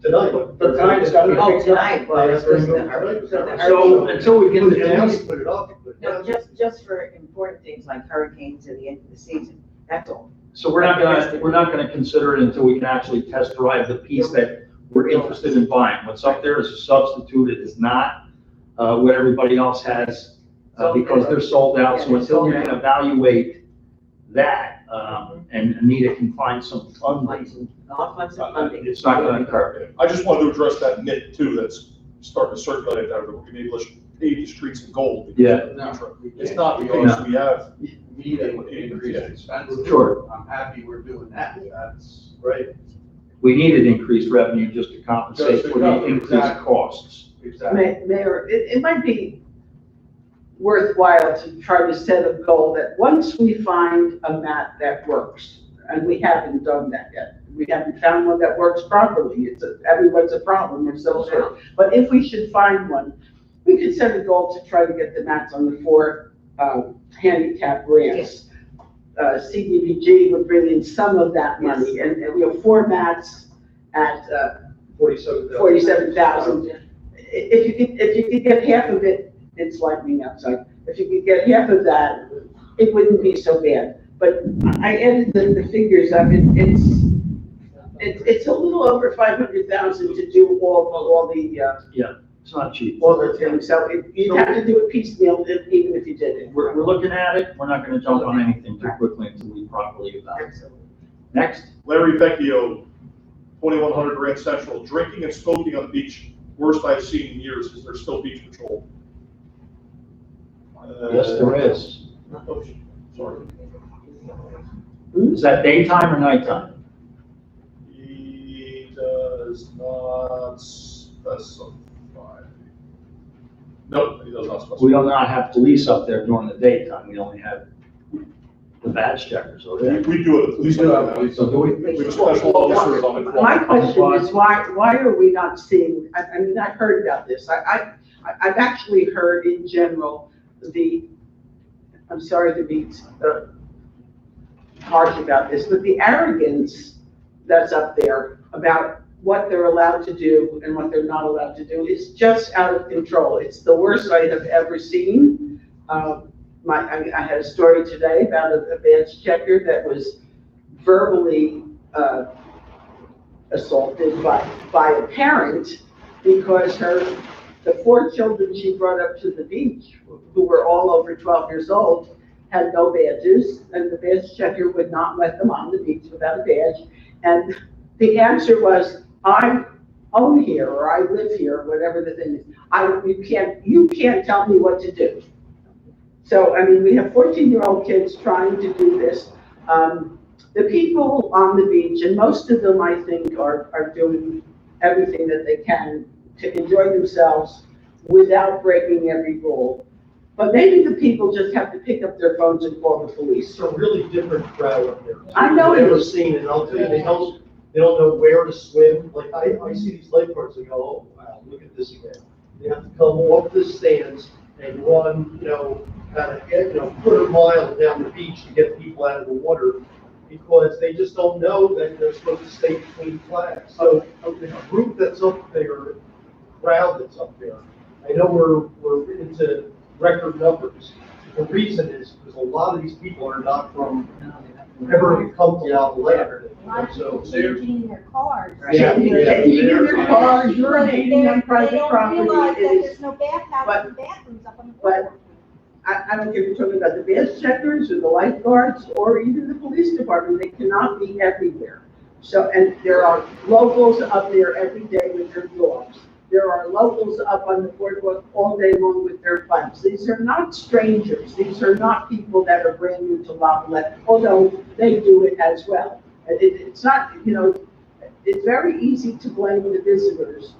tonight. But tonight it's gonna be Oh, fixed up. tonight, well, it's supposed to hurry. So until we Put it can, down, you put it up, you put it No, down. just for important things like hurricanes at the end of the season, that's all. so we're not gonna consider it until we can actually test drive the piece that we're interested in buying. What's up there is a substitute. It is not, what everybody else has, because they're sold out. So until we can evaluate that, and Anita can find some funding, I'll find some funding. it's not gonna occur. I just wanted to address that myth too, that's starting to circulate out there, that we're gonna be able to pave the streets in gold. Yeah. It's not the case, we have. Need an increased expense. Sure. I'm happy we're doing that, that's. Right. We needed increased revenue just to compensate for the increased costs. Exactly. Mayor, it might be worthwhile to try to set a goal that once we find a mat that works, and we haven't done that yet, we haven't found one that works properly, everyone's a problem, we're so sure. But if we should find one, we could set a goal to try to get the mats on the 4 handicap ramps. CDBG would bring in some of that money, and 4 mats at 47,000. If you could get half of it, it's lightning outside. If you could get half of that, it wouldn't be so bad. But I added the figures up, it's a little over 500,000 to do all the, It's not cheap. all the things. So you'd have to do it piecemeal, even if you did it. We're looking at it. We're not gonna jump on anything too quickly until we properly evaluate. Next. Larry Vecchio, 2100 Grand Central, drinking and smoking on the beach, worst I've seen in years. Is there still beach patrol? Yes, there is. Oh, sorry. Is that daytime or nighttime? He does not specify. Nope, he does not specify. We do not have police up there during the daytime. We only have the badge checkers, We okay? we do it, at least. We do have police. So do we? We have special officers on the My clock. question is, why are we not seeing, I mean, I heard about this, I've actually heard in general, I'm sorry to be harsh about this, but the arrogance that's up there about what they're allowed to do and what they're not allowed to do is just out of control. It's the worst I have ever seen. I had a story today about a badge checker that was verbally assaulted by a parent because the 4 children she brought up to the beach, who were all over 12 years old, had no badges, and the badge checker would not let them on the beach without a badge. And the answer was, I own here, or I live here, whatever the thing is. You can't tell me what to do. So, I mean, we have 14-year-old kids trying to do this. The people on the beach, and most of them, I think, are doing everything that they can to enjoy themselves without breaking every rule. But maybe the people just have to pick up their phones and call the police. It's a really different crowd up there. I know I've it never is. seen it, and I'll tell you, they don't know where to swim. Like, I see these lifeguards and go, oh, wow, look at this man. They have to come off the stands and run, kind of, quarter mile down the beach to get people out of the water because they just don't know that they're supposed to stay between flags. So the group that's up there, crowd that's up there, I know we're into record numbers. The reason is because a lot of these people are not from ever come to Alpha Lake. So Changing their cars. Yeah, Changing their cars, urinating on private property. They don't realize that It is- there's no bathhouses and bathrooms up on the but- boardwalk. I don't care if you're talking about the badge checkers or the lifeguards or even the police department, they cannot be everywhere. So, and there are locals up there every day with their dogs. There are locals up on the boardwalk all day long with their bikes. These are not strangers. These are not people that are brand new to Lafayette, although they do it as well. It's not, it's very easy to blame the visitors.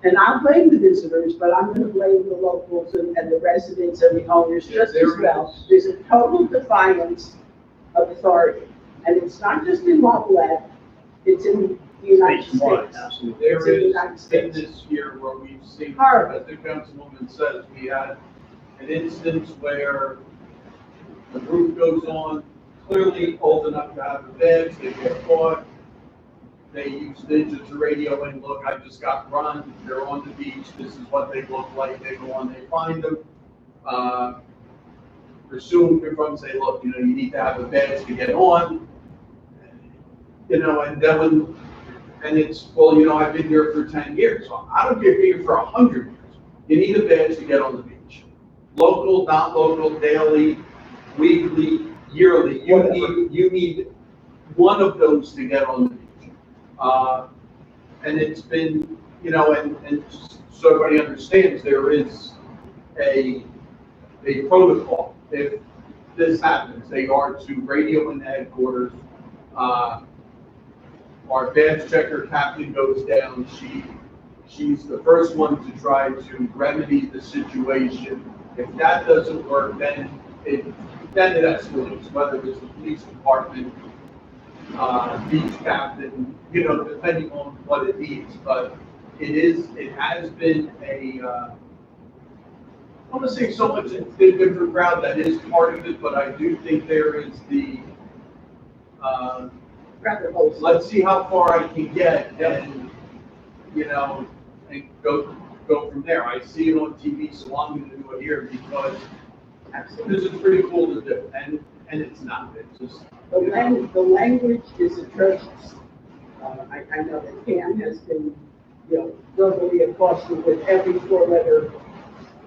And I'll blame the visitors, but I'm gonna blame the locals and the residents and the owners just as well. There's a total defiance of authority. And it's not just in Lafayette, it's in the United States. Absolutely. It's There in the is, United in States. this year where we've seen, Horrible. as the councilwoman says, we had an instance where the group goes on, clearly old enough to have a badge, they get caught. They use ninja to radio in, look, I just got run, they're on the beach, this is what they look like, they go on, they find them. Pursue them from, say, look, you need to have a badge to get on. And then and it's, well, I've been here for 10 years. So I don't care if you're here for 100 years. You need a badge to get on the beach. Local, not local, daily, weekly, yearly. You need one of those to get on the beach. And it's been, and so everybody understands there is a protocol. If this happens, they are to radio in the headquarters. Our badge checker captain goes down. She's the first one to try to remedy the situation. If that doesn't work, then it escalates, whether it's the police department, beach captain, depending on what it needs. But it has been I want to say so much a different crowd that is part of it, but I do think there is the, let's see how far I can get and, and go from there. I see it on TV, so I'm going to do it here because this is pretty cool to do. And it's not, it's just. The language is atrocious. I know that Pam has been, verbally accosted with every 4-letter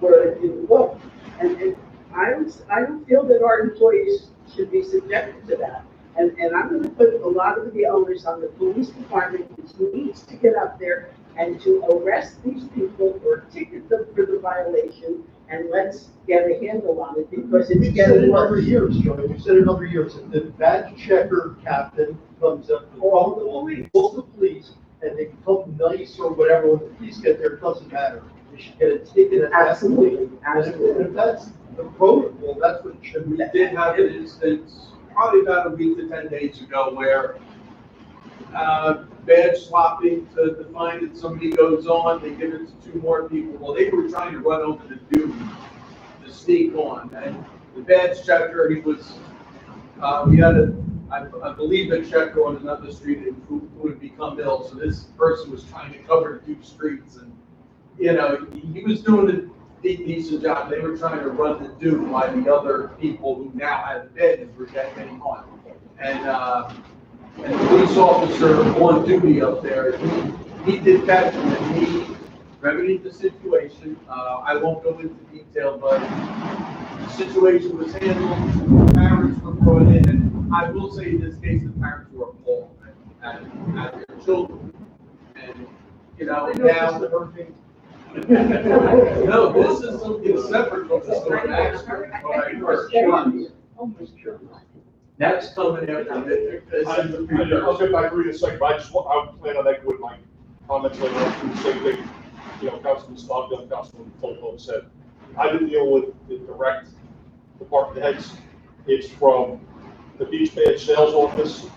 word in the book. And I don't feel that our employees should be subjected to that. And I'm gonna put a lot of the owners on the police department, which needs to get up there and to arrest these people or ticket them for the violation, and let's get a handle on it because it's We've said getting it other worse. years, Joey, we've said it other years, if the badge checker captain comes up, calls the police, and they become nice or whatever, when the police get there, it doesn't matter. They should get a ticket at that Absolutely, point. absolutely. And if that's the protocol, that's what it should be. We did have an instance, probably about a week to 10 days ago, where badge swapping to find that somebody goes on, they give it to two more people. Well, they were trying to run over the dude to sneak on, and the badge checker, he was, we had I believe a checker on another street who had become ill, so this person was trying to cover 2 streets, and, you know, he was doing a decent job. They were trying to run the dude while the other people who now had badges were getting on. And the police officer on duty up there, he did catch him, and he remedied the situation. I won't go into detail, but the situation was handled, parents were brought in, and I will say in this case, the parents were appalled at their children. And, you know, now. No, this is something separate from the story. That's coming after this. I'll get back to you in a second, but I plan on echoing my comments later on, through the same thing, you know, Councilman Stockdale, Councilman Tolpo said. I didn't deal with the direct department heads. It's from the beach badge sales office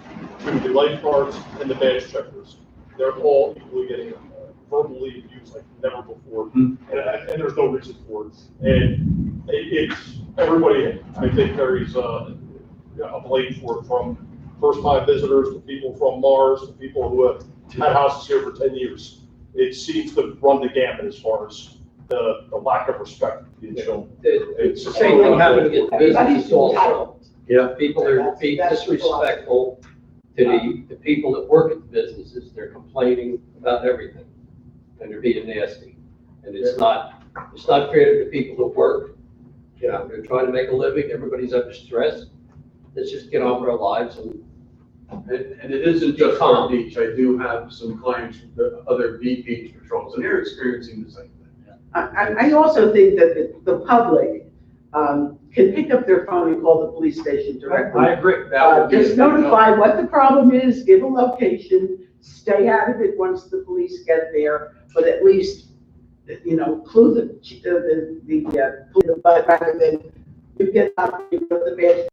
to the lifeguards and the badge checkers. They're all equally getting verbally abused like never before, and there's no reason for it. And it's everybody, I think, carries a blame for it, from first-time visitors to people from Mars to people who have had houses here for 10 years. It seems to run the gamut as far as the lack of respect being shown. It's the same thing happening at the businesses also. Yeah. People are being disrespectful to the people that work at the businesses. They're complaining about everything, and they're being nasty. And it's not fair to the people that work. You know, they're trying to make a living. Everybody's under stress. Let's just get on with our lives and it isn't just our beach. I do have some clients from the other beach patrols, and they're experiencing the same thing. I also think that the public can pick up their phone and call the police station directly. I agree. Just notify what the problem is, give a location, stay out of it once the police get there, but at least, you know, clue the butt rather than you get up, you go to the badge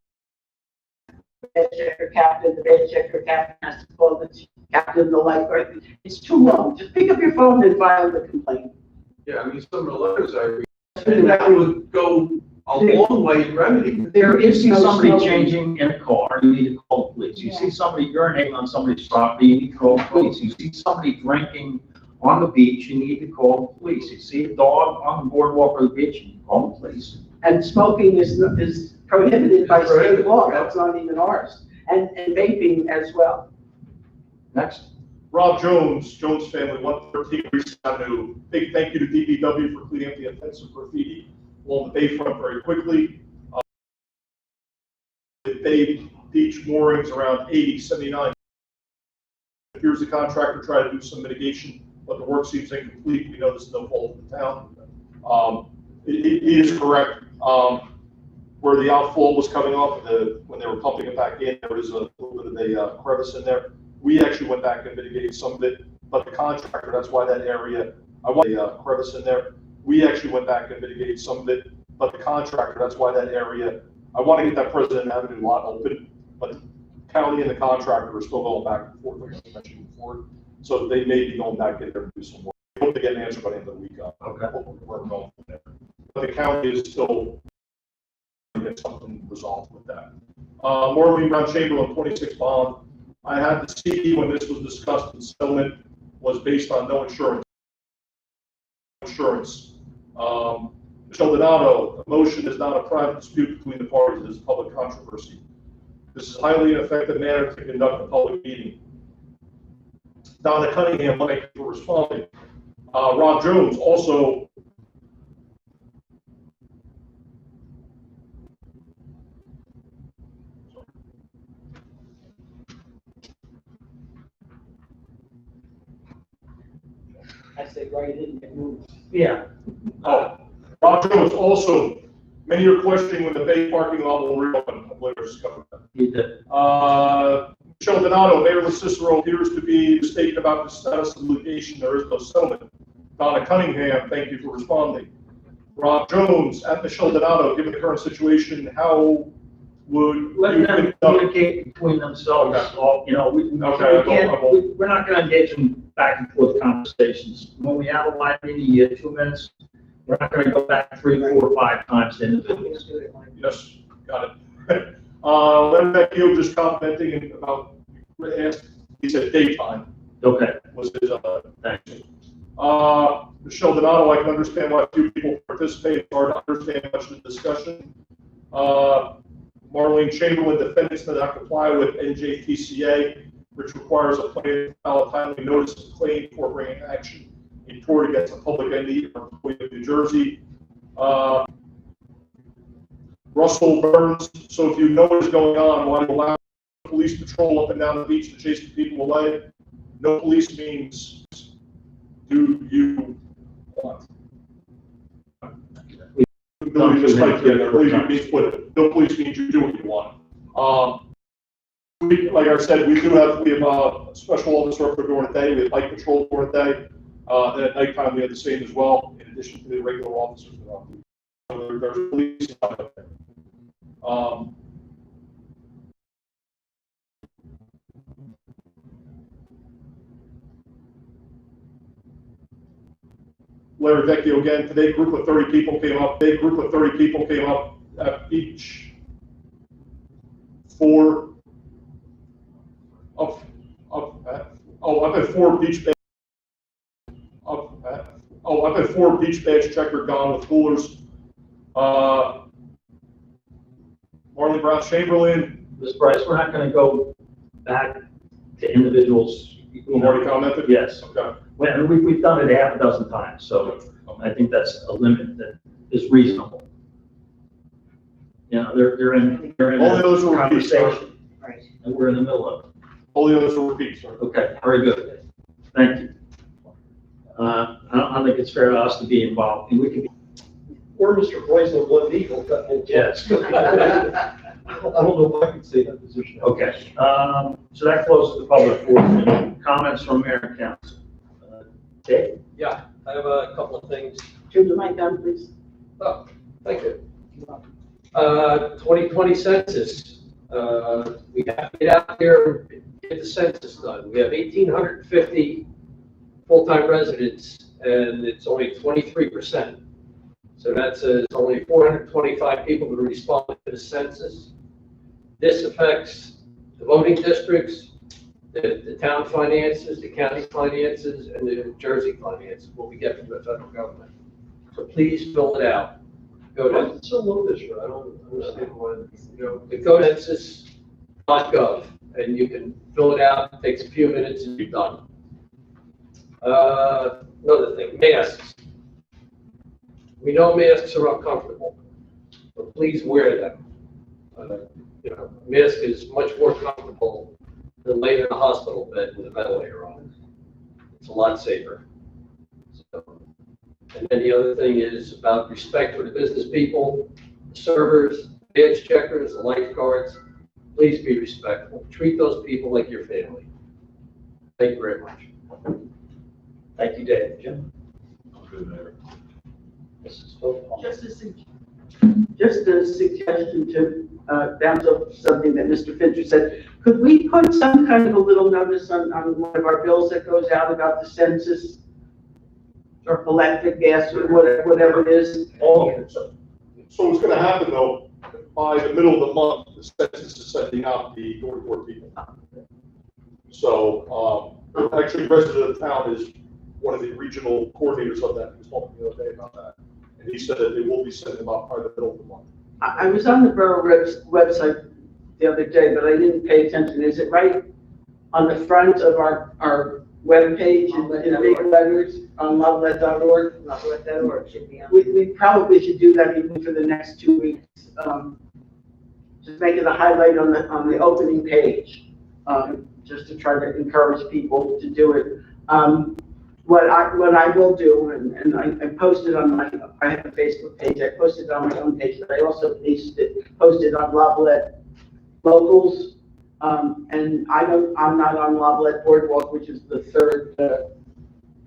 checker captain, the badge checker captain has to call the captain, the lifeguard. It's too long. Just pick up your phone and file the complaint. Yeah, I mean, some of the letters I read, and that would go a long way in remedying. There You is see no somebody smoking. changing in a car, you need to call the police. You see somebody urinating on somebody's property, you need to call the police. You see somebody drinking on the beach, you need to call the police. You see a dog on the boardwalk or the beach, you call the police. And smoking is prohibited by It's state prohibited, law. yeah. That's not even ours. And vaping as well. Next. Rob Jones, Jones family, 113 Reese Avenue. Big thank you to DPW for cleaning up the offensive graffiti along the bayfront very quickly. The Bay Beach moorings around 80, 79. Here's the contractor trying to do some mitigation, but the work seems incomplete. We know this is no fault of the town. It is correct. Where the outflow was coming off, when they were pumping it back in, there was a little bit of a crevice in there. We actually went back and mitigated some of it, but the contractor, that's why that area, I want a crevice in there. We actually went back and mitigated some of it, but the contractor, that's why that area, I want to get that President Avenue lot open, but the county and the contractor are still going back and forth, like I mentioned before. So they may be going back in there to do some work. I hope they get an answer by the end of the week. Okay. We're going from there. But the county is still get something resolved with that. Maureen Brown Chamberlain, 26 bond. I had to see when this was discussed, the settlement was based on no insurance. Michelle Donato, the motion is not a private dispute between the parties, it is public controversy. This is highly ineffective manner to conduct a public meeting. Donna Cunningham, thank you for responding. Rob Jones, also I said, right in, get moved. Yeah. Rob Jones, also, many are questioning when the Bay parking lot will reopen. I believe there's covered that. You did. Michelle Donato, Mayor Cicero appears to be mistaken about the status of the litigation. There is no settlement. Donna Cunningham, thank you for responding. Rob Jones at Michelle Donato, given the current situation, how would Let you them conduct? communicate between themselves, Okay. all, you know, we Okay, can't, we're not gonna engage in back and forth conversations. When we have a live meeting, you get 2 minutes, we're not gonna go back 3, 4, 5 times to individuals. Yes, got it. Leonard Vecchio just commenting about, he said daytime Okay, was his, thank you. Michelle Donato, I can understand why few people participate, it's hard to understand much of the discussion. Marlene Chamberlain, defendants that not comply with NJTCA, which requires a plaintiff to file a timely notice of claim for bringing action in tort against a public entity or employee of New Jersey. Russell Burns, so if you know what is going on, why allow police patrol up and down the beach to chase the people away? No police means do you want? No, just like, yeah, police means what, no police means you do what you want. Like I said, we have a special officer up there during the day, we have light patrol during the day. Then at nighttime, we have the same as well, in addition to the regular officers that are on. So there's police out there. Larry Vecchio again, today group of 30 people came up, at each I've had 4 beach bags. I've had 4 beach bags checker gone with coolers. Marlene Brown Chamberlain. Ms. Bryce, we're not gonna go back to individuals. Who have already commented? Yes. Okay. Well, we've done it half a dozen times, so I think that's a limit that is reasonable. You know, they're in All those a are repeats, sir. conversation, Right. and we're in the middle of it. All the others are repeats, sir. Okay, very good. Thank you. I don't think it's fair to us to be involved, and we can be. Or Mr. Poison, one eagle cut in. Yes. I don't know if I can say that position. Okay, so that closes the public portion. Comments from mayor and council. Dave? Yeah, I have a couple of things. Turn the mic down, please. Oh, thank you. 2020 census. We have to get out there and get the census done. We have 1,850 full-time residents, and it's only 23%. So that's only 425 people who respond to the census. This affects the voting districts, the town finances, the county finances, and the New Jersey finances, what we get from the federal government. So please fill it out. Go to, It's so low this year, I don't understand why. go to census.gov, and you can fill it out. It takes a few minutes and you're done. Another thing, masks. We know masks are uncomfortable, but please wear them. A mask is much more comfortable than laying in a hospital bed with a ventilator on. It's a lot safer. And then the other thing is about respect for the business people, the servers, badge checkers, the lifeguards. Please be respectful. Treat those people like your family. Thank you very much. Thank you, Dave. Jim? Good, Mayor. Mrs. Phil? Just a suggestion to bounce off something that Mr. Fincher said. Could we put some kind of a little notice on one of our bills that goes out about the census? Or electric, gas, or whatever it is? So what's gonna happen though, by the middle of the month, the census is sending out the door-to-door people. So, actually, the resident of the town is one of the regional coordinators of that, he was talking the other day about that. And he said that they will be sending them out by the middle of the month. I was on the Borough website the other day, but I didn't pay attention. Is it right on the front of our webpage in big letters on lovelet.org? Lovelet.org should be on. We probably should do that even for the next 2 weeks. Just make it a highlight on the opening page, just to try to encourage people to do it. What I will do, and I posted on I have a Facebook page, I posted on my own page, but I also posted on Lovelet Locals, and I'm not on Lovelet Boardwalk, which is the third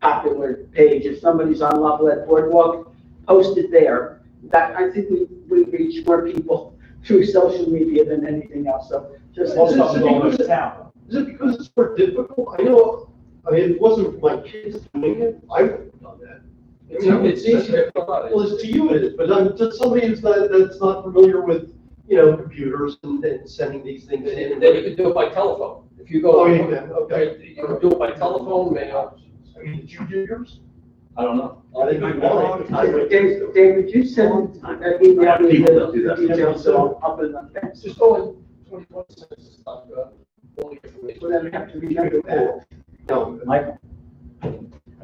popular page. If somebody's on Lovelet Boardwalk, posted there. That, I think we reach more people through social media than anything else, so just. Most of them don't live in town. Is it because it's more difficult? I know, I mean, it wasn't my kids doing it, I would have done that. It's easier. Well, it's to you it is, but I'm just somebody that's not familiar with, computers and sending these things in. And then you can do it by telephone. If you Oh, go, you can, okay. you can do it by telephone, mail. I mean, did you do yours? I don't know. I think you want it. David, you send an email me People that do the that. details, so I'll put it on text. Just go in 21 cents, all the information. So then we have to remember that. No, Michael?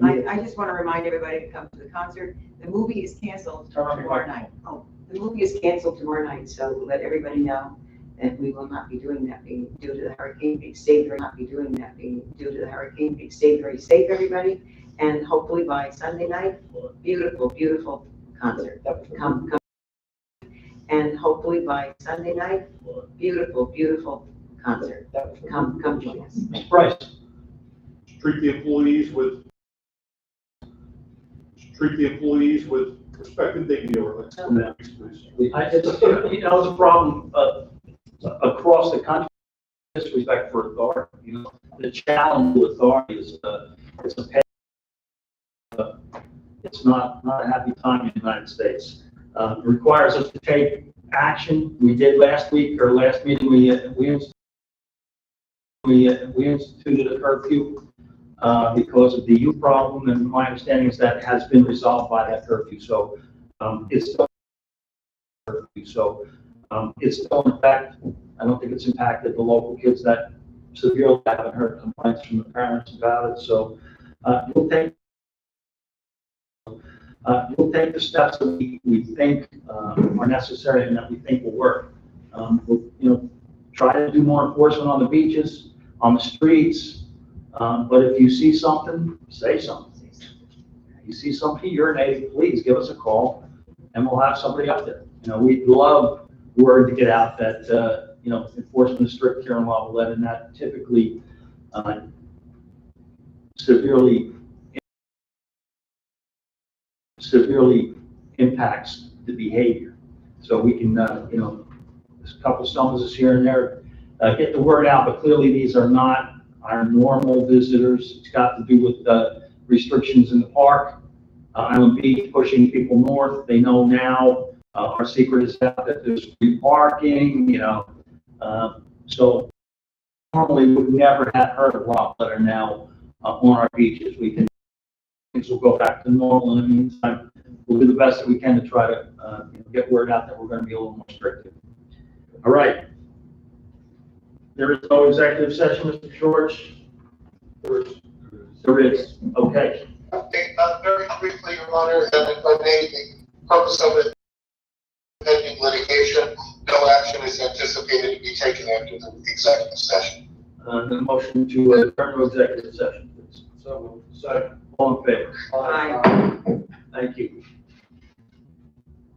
I just want to remind everybody to come to the concert. The movie is canceled tomorrow night. Oh, the movie is canceled tomorrow night, so let everybody know that we will not be doing that being due to the hurricane. Be safe, or not be doing that being due to the hurricane. Be safe, very safe, everybody. And hopefully by Sunday night, beautiful, beautiful concert. Come. And hopefully by Sunday night, beautiful, beautiful concert. Come join us. Mr. Price? Treat the employees with respect and dignity over there. Please. It's a problem across the country, disrespect for authority. The challenge with authority is it's not a happy time in the United States. It requires us to take action. We did last week, or last meeting, we instituted a curfew because of the youth problem, and my understanding is that has been resolved by that curfew. So it's still curfew. So it's still in effect. I don't think it's impacted the local kids that severely. I haven't heard complaints from the parents about it. So you'll take the steps that we think are necessary and that we think will work. We'll, try to do more enforcement on the beaches, on the streets. But if you see something, say something. You see somebody urinating, please give us a call, and we'll have somebody up there. We'd love word to get out that enforcement is strict here in Lavallette, and that typically severely impacts the behavior. So we can, there's a couple stumbles here and there, get the word out, but clearly these are not our normal visitors. It's got to do with restrictions in the park, Island Beach, pushing people north. They know now our secret is out that there's free parking, so normally we've never had heard of lot that are now on our beaches. Things will go back to normal. In the meantime, we'll do the best that we can to try to get word out that we're going to be a little more restrictive. All right. There is no executive session, Mr. George? There is. Okay. Very briefly, Your Honor, and if I may, the purpose of it, pending litigation, no action is anticipated to be taken after the executive session. The motion to adjourn to executive session, please. So, second. All in favor? Bye. Thank you.